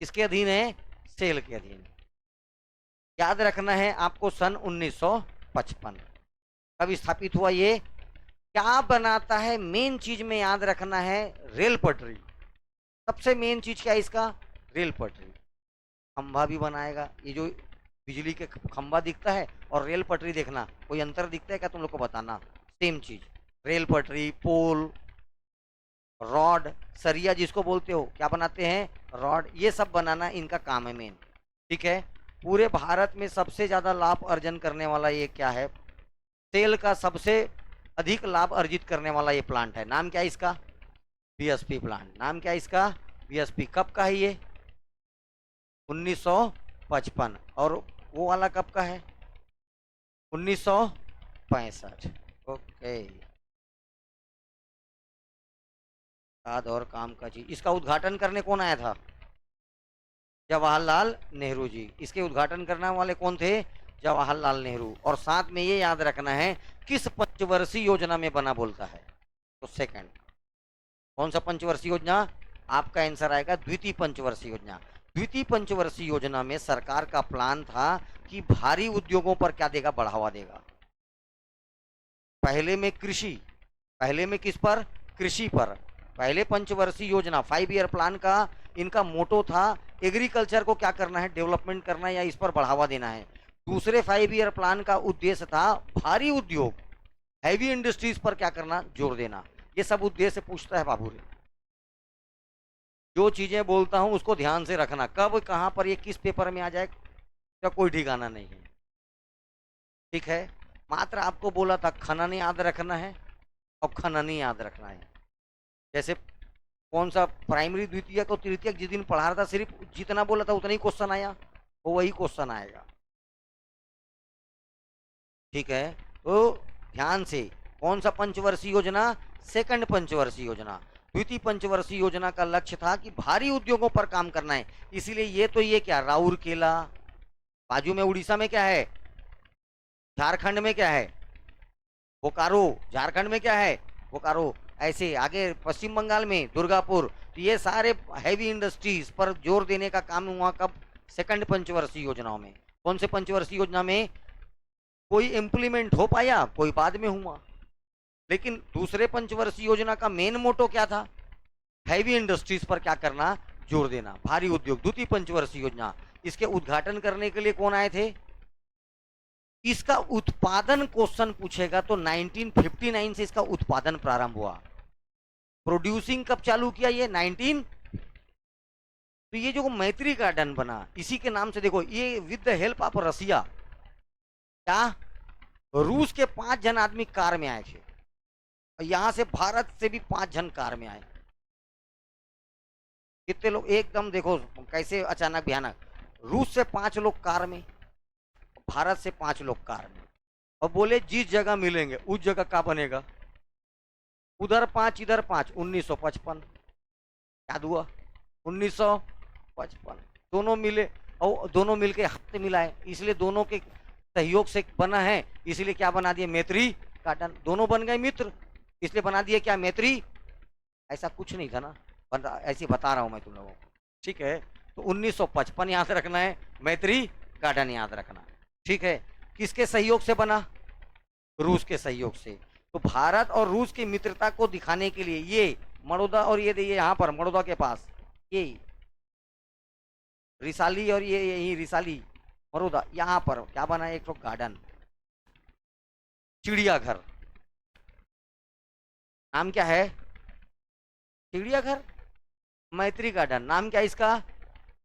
किसके अधीन है? सेल के अधीन। याद रखना है आपको सन 1955 कब स्थापित हुआ ये। क्या बनाता है? मेन चीज में याद रखना है रेल पटरी। सबसे मेन चीज क्या है इसका? रेल पटरी। खंभा भी बनाएगा। ये जो बिजली के खंभा दिखता है और रेल पटरी, देखना कोई अंतर दिखता है क्या तुम लोग को? बताना। सेम चीज, रेल पटरी, पोल, रॉड, सरिया जिसको बोलते हो, क्या बनाते हैं? रॉड। ये सब बनाना इनका काम है मेन, ठीक है। पूरे भारत में सबसे ज्यादा लाभ अर्जन करने वाला ये क्या है? तेल का सबसे अधिक लाभ अर्जित करने वाला ये प्लांट है। नाम क्या है इसका? BSP plant. नाम क्या है इसका? बीएसपी। कब का है ये? 1955। और वो वाला कब का है? 1965। ओके। याद और काम का चीज। इसका उद्घाटन करने कौन आया था? जवाहरलाल नेहरू जी। इसके उद्घाटन करने वाले कौन थे? जवाहरलाल नेहरू। और साथ में ये याद रखना है किस पंचवर्षीय योजना में बना बोलता है? तो सेकंड। कौन सा पंचवर्षीय योजना? आपका आंसर आएगा द्वितीय पंचवर्षीय योजना। द्वितीय पंचवर्षीय योजना में सरकार का प्लान था कि भारी उद्योगों पर क्या देगा? बढ़ावा देगा। पहले में कृषि, पहले में किस पर? कृषि पर। पहले पंचवर्षीय योजना 5 ईयर प्लान का इनका मोटो था एग्रीकल्चर को क्या करना है? डेवलपमेंट करना है या इस पर बढ़ावा देना है। दूसरे 5 ईयर प्लान का उद्देश्य था भारी उद्योग, हैवी इंडस्ट्रीज पर क्या करना? जोर देना। ये सब उद्देश्य पूछता है बाबू रे। जो चीजें बोलता हूं उसको ध्यान से रखना। कब कहां पर ये किस पेपर में आ जाए तो कोई ठिकाना नहीं है, ठीक है। मात्र आपको बोला था खनन याद रखना है और खननी याद रखना है। जैसे कौन सा प्राइमरी द्वितीयक और तृतीयक जिस दिन पढ़ा रहा था सिर्फ जितना बोला था उतना ही क्वेश्चन आया, वो वही क्वेश्चन आएगा, ठीक है। तो ध्यान से, कौन सा पंचवर्षीय योजना? सेकंड पंचवर्षीय योजना। द्वितीय पंचवर्षीय योजना का लक्ष्य था कि भारी उद्योगों पर काम करना है। इसीलिए ये तो ये क्या, राउरकेला, बाजू में उड़ीसा में क्या है, झारखंड में क्या है, बोकारो, झारखंड में क्या है, बोकारो, ऐसे आगे पश्चिम बंगाल में दुर्गापुर। तो ये सारे हैवी इंडस्ट्रीज पर जोर देने का काम हुआ कब? सेकंड पंचवर्षीय योजनाओं में। कौन से पंचवर्षीय योजना में? कोई इंप्लीमेंट हो पाया, कोई बाद में हुआ, लेकिन दूसरे पंचवर्षीय योजना का मेन मोटो क्या था? हैवी इंडस्ट्रीज पर क्या करना? जोर देना, भारी उद्योग। द्वितीय पंचवर्षीय योजना, इसके उद्घाटन करने के लिए कौन आए थे? इसका उत्पादन क्वेश्चन पूछेगा तो 1959 से इसका उत्पादन प्रारंभ हुआ। प्रोड्यूसिंग कब चालू किया? ये 19। तो ये जो मैत्री गार्डन बना इसी के नाम से, देखो ये with the help of Russia, क्या रूस के 5 जन आदमी कार में आए थे और यहां से भारत से भी 5 जन कार में आए। कितने लोग? एकदम देखो कैसे अचानक भयानक। रूस से 5 लोग कार में, भारत से 5 लोग कार में, और बोले जिस जगह मिलेंगे उस जगह का बनेगा। उधर 5 इधर 5। 1955 याद हुआ? 1955 दोनों मिले और दोनों मिलके हाथ मिलाए, इसलिए दोनों के सहयोग से बना है। इसलिए क्या बना दिए? मैत्री गार्डन। दोनों बन गए मित्र, इसलिए बना दिए क्या? मैत्री। ऐसा कुछ नहीं था ना, ऐसे बता रहा हूं मैं तुम लोगों को, ठीक है। तो 1955 याद रखना है, मैत्री गार्डन याद रखना, ठीक है। किसके सहयोग से बना? रूस के सहयोग से। तो भारत और रूस की मित्रता को दिखाने के लिए ये मड़ौदा, और ये यहाँ पर मड़ौदा के पास ये रिसाली, और ये यही रिसाली मड़ौदा, यहाँ पर क्या बना है? एक तो गार्डन, चिड़ियाघर। नाम क्या है? चिड़ियाघर, मैत्री गार्डन। नाम क्या है इसका?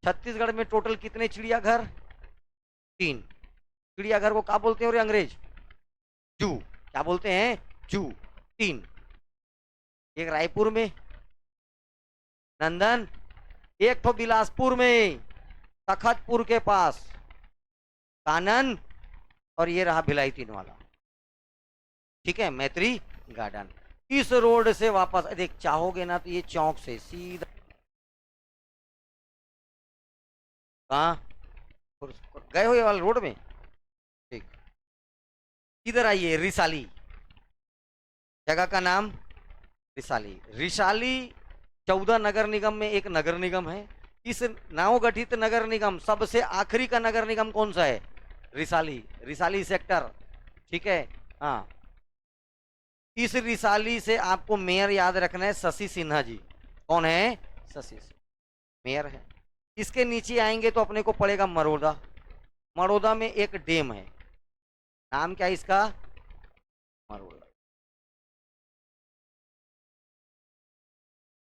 छत्तीसगढ़ में टोटल कितने चिड़ियाघर? 3। चिड़ियाघर को क्या बोलते हैं और अंग्रेज? जू। क्या बोलते हैं? जू। 3। एक रायपुर में नंदन, एक तो बिलासपुर में तखतपुर के पास कानन, और ये रहा भिलाई 3 वाला। ठीक है, मैत्री गार्डन। इस रोड से वापस देख, चाहोगे ना तो ये चौक से सीधा कहा गए हो, ये वाला रोड में। ठीक, इधर आइए, रिसाली, जगह का नाम रिसाली। रिसाली 14 नगर निगम में एक नगर निगम है। इस नवगठित नगर निगम सबसे आखिरी का नगर निगम कौन सा है? रिसाली, रिसाली सेक्टर। ठीक है, हाँ। इस रिसाली से आपको मेयर याद रखना है, शशि सिन्हा जी। कौन है? शशि मेयर है। इसके नीचे आएंगे तो अपने को पड़ेगा मरोदा। मरोदा में एक डैम है, नाम क्या है इसका? मरोदा।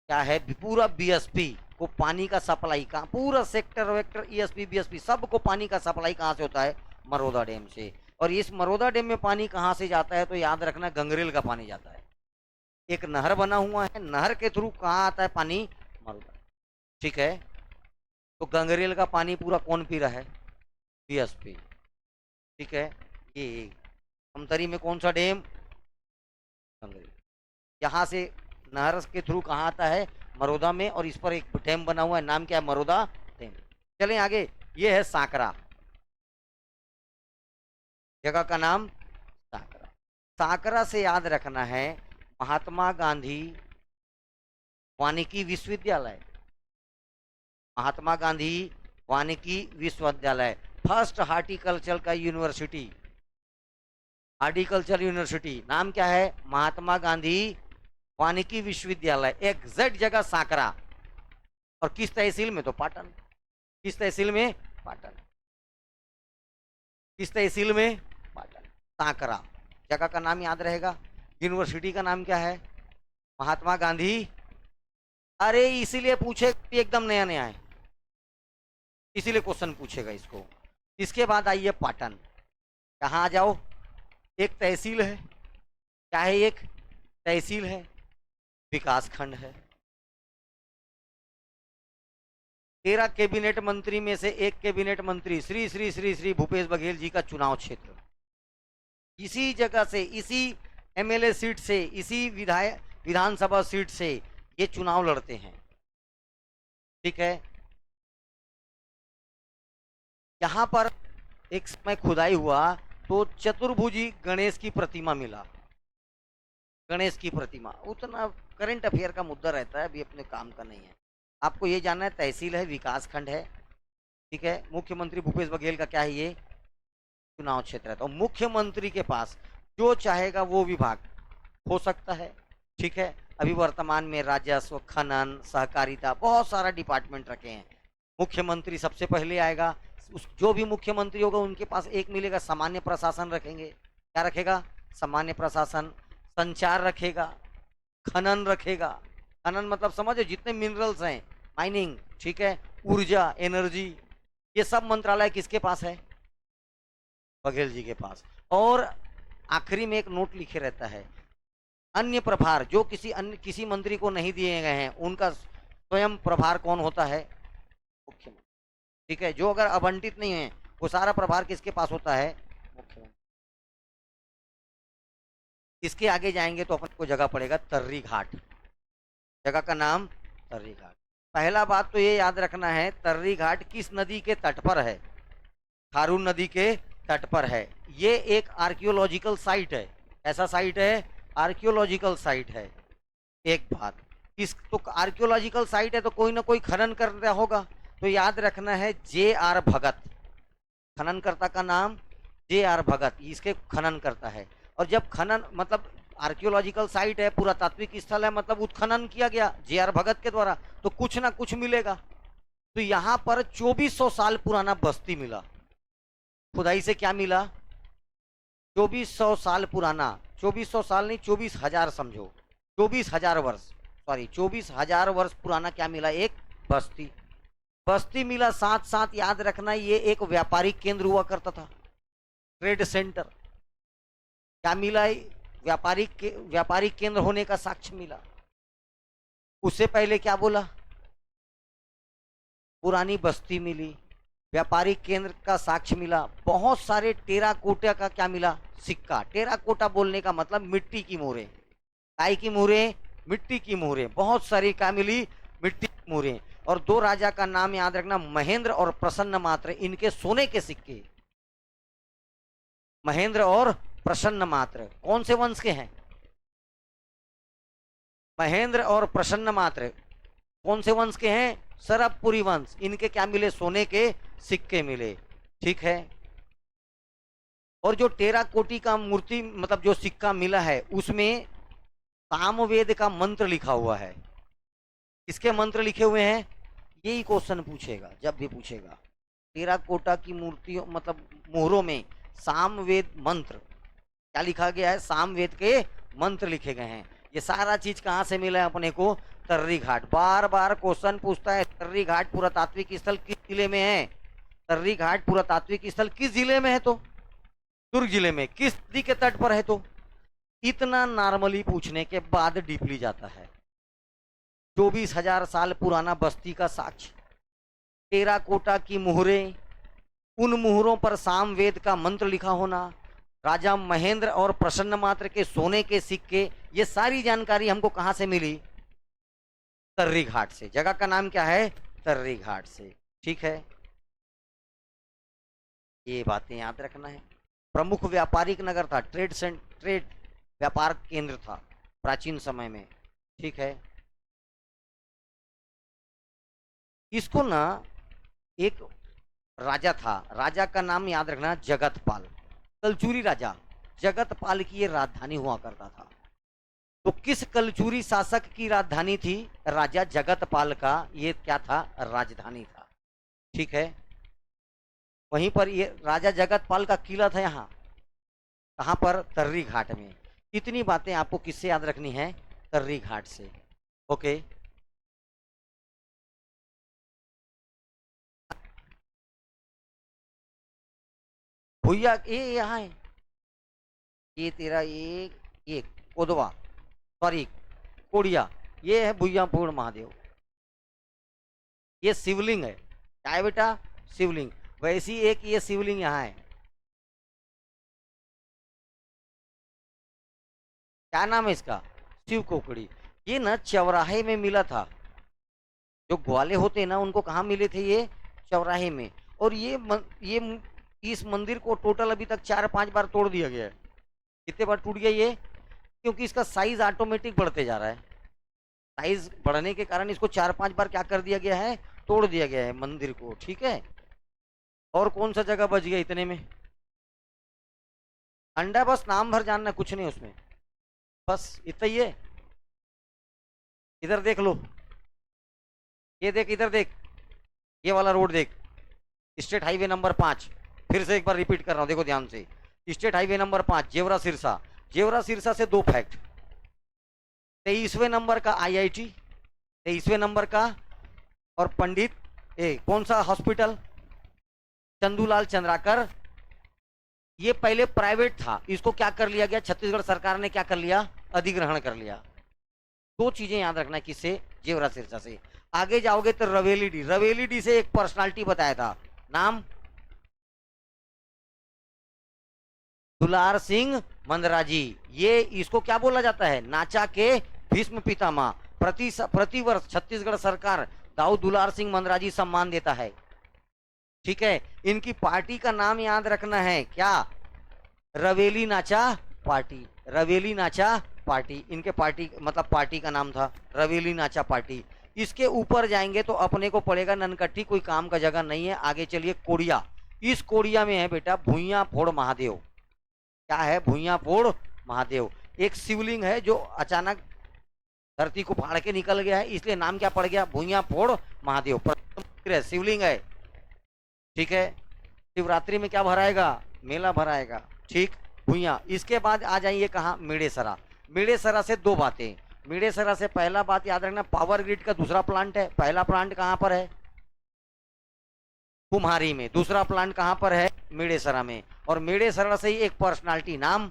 क्या है? पूरा बीएसपी को पानी का सप्लाई का, पूरा सेक्टर वेक्टर ईएसपी बीएसपी सबको पानी का सप्लाई कहां से होता है? मरोदा डैम से। और इस मरोदा डैम में पानी कहां से जाता है? तो याद रखना, गंगरेल का पानी जाता है। एक नहर बना हुआ है, नहर के थ्रू कहां आता है पानी? मरोदा। ठीक है, तो गंगरेल का पानी पूरा कौन पी रहा है? बीएसपी। ठीक है, ये समतरी में कौन सा डैम? गंगरेल। यहाँ से नहर के थ्रू कहाँ आता है? मरोदा में, और इस पर एक डैम बना हुआ है, नाम क्या है? मरोदा डैम। चलें आगे, ये है सांकरा, जगह का नाम सांकरा। सांकरा से याद रखना है महात्मा गांधी वानिकी विश्वविद्यालय। महात्मा गांधी वानिकी विश्वविद्यालय, फर्स्ट हार्टिकल्चर का यूनिवर्सिटी, हार्टिकल्चर यूनिवर्सिटी। नाम क्या है? महात्मा गांधी वानिकी विश्वविद्यालय। एग्जैक्ट जगह सांकरा, और किस तहसील में? तो पाटन। किस तहसील में? पाटन। किस तहसील में? पाटन। सांकरा, जगह का नाम याद रहेगा। यूनिवर्सिटी का नाम क्या है? महात्मा गांधी। अरे इसीलिए पूछे, एकदम नया नया है, इसीलिए क्वेश्चन पूछेगा इसको। इसके बाद आइए पाटन। कहाँ आ जाओ? एक तहसील है। क्या है? एक तहसील है, विकास खंड है। 13 कैबिनेट मंत्री में से एक कैबिनेट मंत्री श्री श्री श्री श्री भूपेश बघेल जी का चुनाव क्षेत्र। इसी जगह से, इसी एमएलए सीट से, इसी विधानसभा सीट से ये चुनाव लड़ते हैं। ठीक है, यहां पर एक समय खुदाई हुआ तो चतुर्भुजी गणेश की प्रतिमा मिला। गणेश की प्रतिमा, उतना करंट अफेयर का मुद्दा रहता है, अभी अपने काम का नहीं है। आपको ये जानना है, तहसील है, विकास खंड है। ठीक है, मुख्यमंत्री भूपेश बघेल का क्या है? ये चुनाव क्षेत्र है। तो मुख्यमंत्री के पास जो चाहेगा वो विभाग हो सकता है। ठीक है, अभी वर्तमान में राजस्व, खनन, सहकारिता, बहुत सारा डिपार्टमेंट रखे हैं। मुख्यमंत्री सबसे पहले आएगा। उस जो भी मुख्यमंत्री होगा उनके पास एक मिलेगा, सामान्य प्रशासन रखेंगे। क्या रखेगा? सामान्य प्रशासन। संचार रखेगा, खनन रखेगा। खनन मतलब समझो, जितने मिनरल्स हैं, माइनिंग। ठीक है, ऊर्जा, एनर्जी, ये सब मंत्रालय किसके पास है? बघेल जी के पास। और आखिरी में एक नोट लिखे रहता है, अन्य प्रभार जो किसी मंत्री को नहीं दिए गए हैं, उनका स्वयं प्रभार कौन होता है? मुख्यमंत्री। ठीक है, जो अगर आवंटित नहीं है वो सारा प्रभार किसके पास होता है? मुख्यमंत्री। इसके आगे जाएंगे तो अपन को जगह पड़ेगा तर्री घाट। जगह का नाम तर्री घाट। पहला बात तो ये याद रखना है, तर्री घाट किस नदी के तट पर है? खारून नदी के तट पर है। ये एक आर्कियोलॉजिकल साइट है। ऐसा साइट है, आर्कियोलॉजिकल साइट है। एक बात, इस तो आर्कियोलॉजिकल साइट है तो कोई ना कोई खनन कर रहा होगा, तो याद रखना है J.R. भगत। खननकर्ता का नाम J.R. भगत, इसके खनन करता है। और जब खनन मतलब आर्कियोलॉजिकल साइट है, पुरातात्विक स्थल है, मतलब उत्खनन किया गया J.R. भगत के द्वारा, तो कुछ ना कुछ मिलेगा। तो यहाँ पर 2400 साल पुराना बस्ती मिला। खुदाई से क्या मिला? 2400 साल पुराना, 2400 साल नहीं, 24,000 समझो, 24,000 वर्ष, सॉरी 24,000 वर्ष पुराना क्या मिला? एक बस्ती। बस्ती मिला साथ साथ याद रखना, ये एक व्यापारिक केंद्र हुआ करता था, ट्रेड सेंटर। क्या मिला? व्यापारिक केंद्र होने का साक्ष्य मिला। उससे पहले क्या बोला? पुरानी बस्ती मिली, व्यापारिक केंद्र का साक्ष्य मिला, बहुत सारे टेराकोटा का क्या मिला? सिक्का। टेराकोटा बोलने का मतलब मिट्टी की मोहरें। काय की मोहरें? मिट्टी की मोहरें। बहुत सारी क्या मिली? मिट्टी की मोहरें। और दो राजा का नाम याद रखना, महेंद्र और प्रसन्न मात्र, इनके सोने के सिक्के। महेंद्र और प्रसन्न मात्र कौन से वंश के हैं? महेंद्र और प्रसन्न मात्र कौन से वंश के हैं? सरबपुरी वंश। इनके क्या मिले? सोने के सिक्के मिले। ठीक है। और जो टेराकोटी का मूर्ति मतलब जो सिक्का मिला है, उसमें सामवेद का मंत्र लिखा हुआ है। किसके मंत्र लिखे हुए हैं? यही क्वेश्चन पूछेगा जब भी पूछेगा। टेराकोटा की मूर्तियों मतलब मोहरों में सामवेद मंत्र क्या लिखा गया है? सामवेद के मंत्र लिखे गए हैं। ये सारा चीज कहां से मिला है अपने को? तर्री घाट। बार बार क्वेश्चन पूछता है, तर्री घाट पुरातात्विक स्थल किस जिले में है? तर्री घाट पुरातात्विक स्थल किस जिले में है? तो दुर्ग जिले में। किस नदी के तट पर है? तो इतना नॉर्मली पूछने के बाद डीपली जाता है। 24,000 साल पुराना बस्ती का साक्ष्य, टेराकोटा की मुहरें, उन मुहरों पर सामवेद का मंत्र लिखा होना, राजा महेंद्र और प्रसन्न मात्र के सोने के सिक्के, ये सारी जानकारी हमको कहां से मिली? तर्री घाट से। जगह का नाम क्या है? तर्री घाट से। ठीक है, ये बातें याद रखना है। प्रमुख व्यापारिक नगर था, ट्रेड व्यापार केंद्र था प्राचीन समय में। ठीक है, इसको ना एक राजा था, राजा का नाम याद रखना जगतपाल, कलचूरी राजा जगतपाल की ये राजधानी हुआ करता था। तो किस कलचूरी शासक की राजधानी थी? राजा जगतपाल का ये क्या था? राजधानी था। ठीक है, वहीं पर ये राजा जगतपाल का किला था। यहाँ कहां पर? तर्री घाट में। इतनी बातें आपको किससे याद रखनी है? तर्री घाट से। ओके, भैया ये यहाँ है, ये तेरा ये कोदवा सॉरी कोड़िया, ये है भुइयापूर्ण महादेव। ये शिवलिंग है। क्या है बेटा? शिवलिंग। वैसी एक ये शिवलिंग यहाँ है। क्या नाम है इसका? शिव कोकड़ी। ये ना चौराहे में मिला था। जो ग्वाले होते हैं ना, उनको कहाँ मिले थे? ये चौराहे में। और ये इस मंदिर को टोटल अभी तक 4-5 बार तोड़ दिया गया है। कितने बार टूट गया ये? क्योंकि इसका साइज ऑटोमेटिक बढ़ते जा रहा है। साइज बढ़ने के कारण इसको 4-5 बार क्या कर दिया गया है? तोड़ दिया गया है मंदिर को। ठीक है, और कौन सा जगह बच गया इतने में? अंडा, बस नाम भर जानना, कुछ नहीं उसमें, बस इतना ही है। इधर देख लो, ये देख, इधर देख, ये वाला रोड देख, स्टेट हाईवे नंबर 5। फिर से एक बार रिपीट कर रहा हूं, देखो ध्यान से। State highway number 5 Jewra Sirsa. Jewra Sirsa से 2 फैक्ट। 23वें नंबर का IIT, 23वें नंबर का, और पंडित कौन सा हॉस्पिटल? चंदूलाल चंद्राकर। ये पहले प्राइवेट था, इसको क्या कर लिया गया? छत्तीसगढ़ सरकार ने क्या कर लिया? अधिग्रहण कर लिया। 2 चीजें याद रखना है किससे? जेवरा सिरसा से। आगे जाओगे तो रवेली डी, रवेली डी से एक पर्सनालिटी बताया था, नाम दुलार सिंह मंदराजी। ये इसको क्या बोला जाता है? नाचा के भीष्म पितामह। प्रतिवर्ष छत्तीसगढ़ सरकार दाऊ दुलार सिंह मंदराजी सम्मान देता है। ठीक है, इनकी पार्टी का नाम याद रखना है क्या? रवेली नाचा पार्टी। रवेली नाचा पार्टी इनके पार्टी मतलब पार्टी का नाम था, रवेली नाचा पार्टी। इसके ऊपर जाएंगे तो अपने को पड़ेगा ननकट्टी, कोई काम का जगह नहीं है। आगे चलिए कोड़िया। इस कोड़िया में है बेटा भुइयाफोड़ महादेव। क्या है? भुइयाफोड़ महादेव। एक शिवलिंग है जो अचानक धरती को फाड़ के निकल गया है, इसलिए नाम क्या पड़ गया? भुइयाफोड़ महादेव। शिवलिंग है। ठीक है, शिवरात्रि में क्या भराएगा? मेला भराएगा। ठीक, भुइया। इसके बाद आ जाइए कहाँ? मेड़ेसरा। मेड़ेसरा से 2 बातें। मेड़ेसरा से पहला बात याद रखना, पावर ग्रिड का दूसरा प्लांट है। पहला प्लांट कहाँ पर है? कुम्हारी में। दूसरा प्लांट कहां पर है? मेड़ेसरा में। और मेड़ेसरा से ही एक पर्सनालिटी, नाम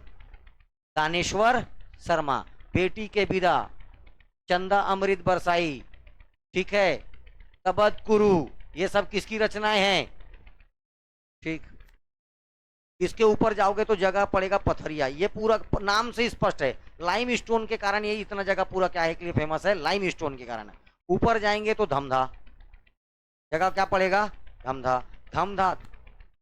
दानेश्वर शर्मा। बेटी के विदा, चंदा अमृत बरसाई, ठीक है, तबद कुरु, ये सब किसकी रचनाएं हैं? ठीक। इसके ऊपर जाओगे तो जगह पड़ेगा पथरिया, ये पूरा नाम से स्पष्ट है। लाइम स्टोन के कारण ये इतना जगह पूरा क्या है के लिए फेमस है? लाइम स्टोन के कारण। ऊपर जाएंगे तो धमधा, जगह क्या पड़ेगा? धमधा। धमधा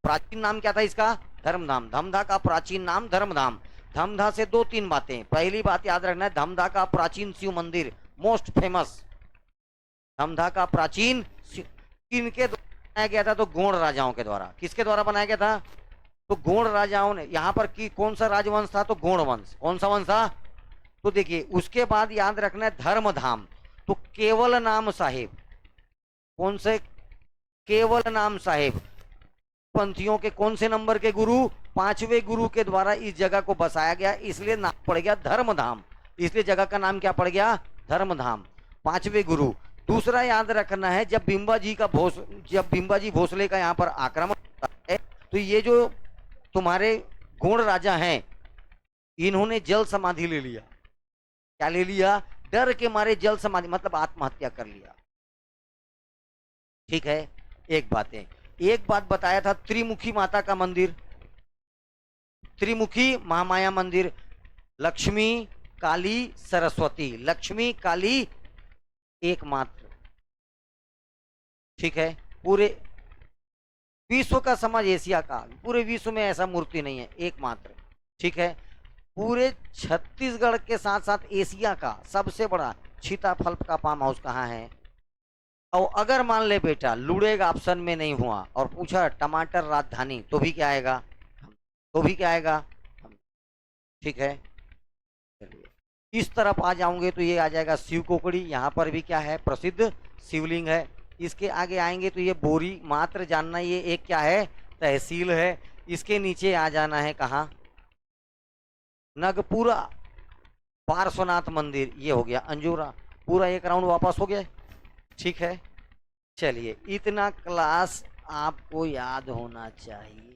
प्राचीन नाम क्या था इसका? धर्मधाम। धमधा का प्राचीन नाम धर्मधाम। धमधा से दो तीन बातें। पहली बात याद रखना है, धमधा का प्राचीन शिव मंदिर मोस्ट फेमस। धमधा का प्राचीन किनके द्वारा बनाया गया था? तो गोंड राजाओं के द्वारा। किसके द्वारा बनाया गया था? तो गोंड राजाओं ने। यहां पर की कौन सा राजवंश था? तो गोंड वंश। कौन सा वंश था? तो देखिए उसके बाद याद रखना है धर्मधाम, तो केवल नाम साहिब। कौन से? केवल नाम साहिब। पंथियों के कौन से नंबर के गुरु? पांचवें गुरु के द्वारा इस जगह को बसाया गया, इसलिए नाम पड़ गया धर्मधाम। इसलिए जगह का नाम क्या पड़ गया? धर्मधाम, पांचवें गुरु। दूसरा याद रखना है, जब बिंबाजी भोसले का यहाँ पर आक्रमण होता है, तो ये जो तुम्हारे गोंड राजा हैं, इन्होंने जल समाधि ले लिया। क्या ले लिया? डर के मारे जल समाधि, मतलब आत्महत्या कर लिया। ठीक है, एक बात बताया था, त्रिमुखी माता का मंदिर, त्रिमुखी महामाया मंदिर, लक्ष्मी काली सरस्वती, लक्ष्मी काली एकमात्र। ठीक है, पूरे विश्व का समझ, एशिया का, पूरे विश्व में ऐसा मूर्ति नहीं है, एकमात्र। ठीक है, पूरे छत्तीसगढ़ के साथ साथ एशिया का सबसे बड़ा सीताफल का फार्म हाउस कहाँ है? और अगर मान ले बेटा लुड़ेगा ऑप्शन में नहीं हुआ और पूछा टमाटर राजधानी, तो भी क्या आएगा? तो भी क्या आएगा? ठीक है, चलिए इस तरफ आ जाऊंगे तो ये आ जाएगा शिव कोकड़ी। यहाँ पर भी क्या है? प्रसिद्ध शिवलिंग है। इसके आगे आएंगे तो ये बोरी, मात्र जानना ये एक क्या है? तहसील है। इसके नीचे आ जाना है कहाँ? नगपुरा पार्श्वनाथ मंदिर, ये हो गया अंजूरा। पूरा एक राउंड वापस हो गया। ठीक है, चलिए इतना क्लास आपको याद होना चाहिए।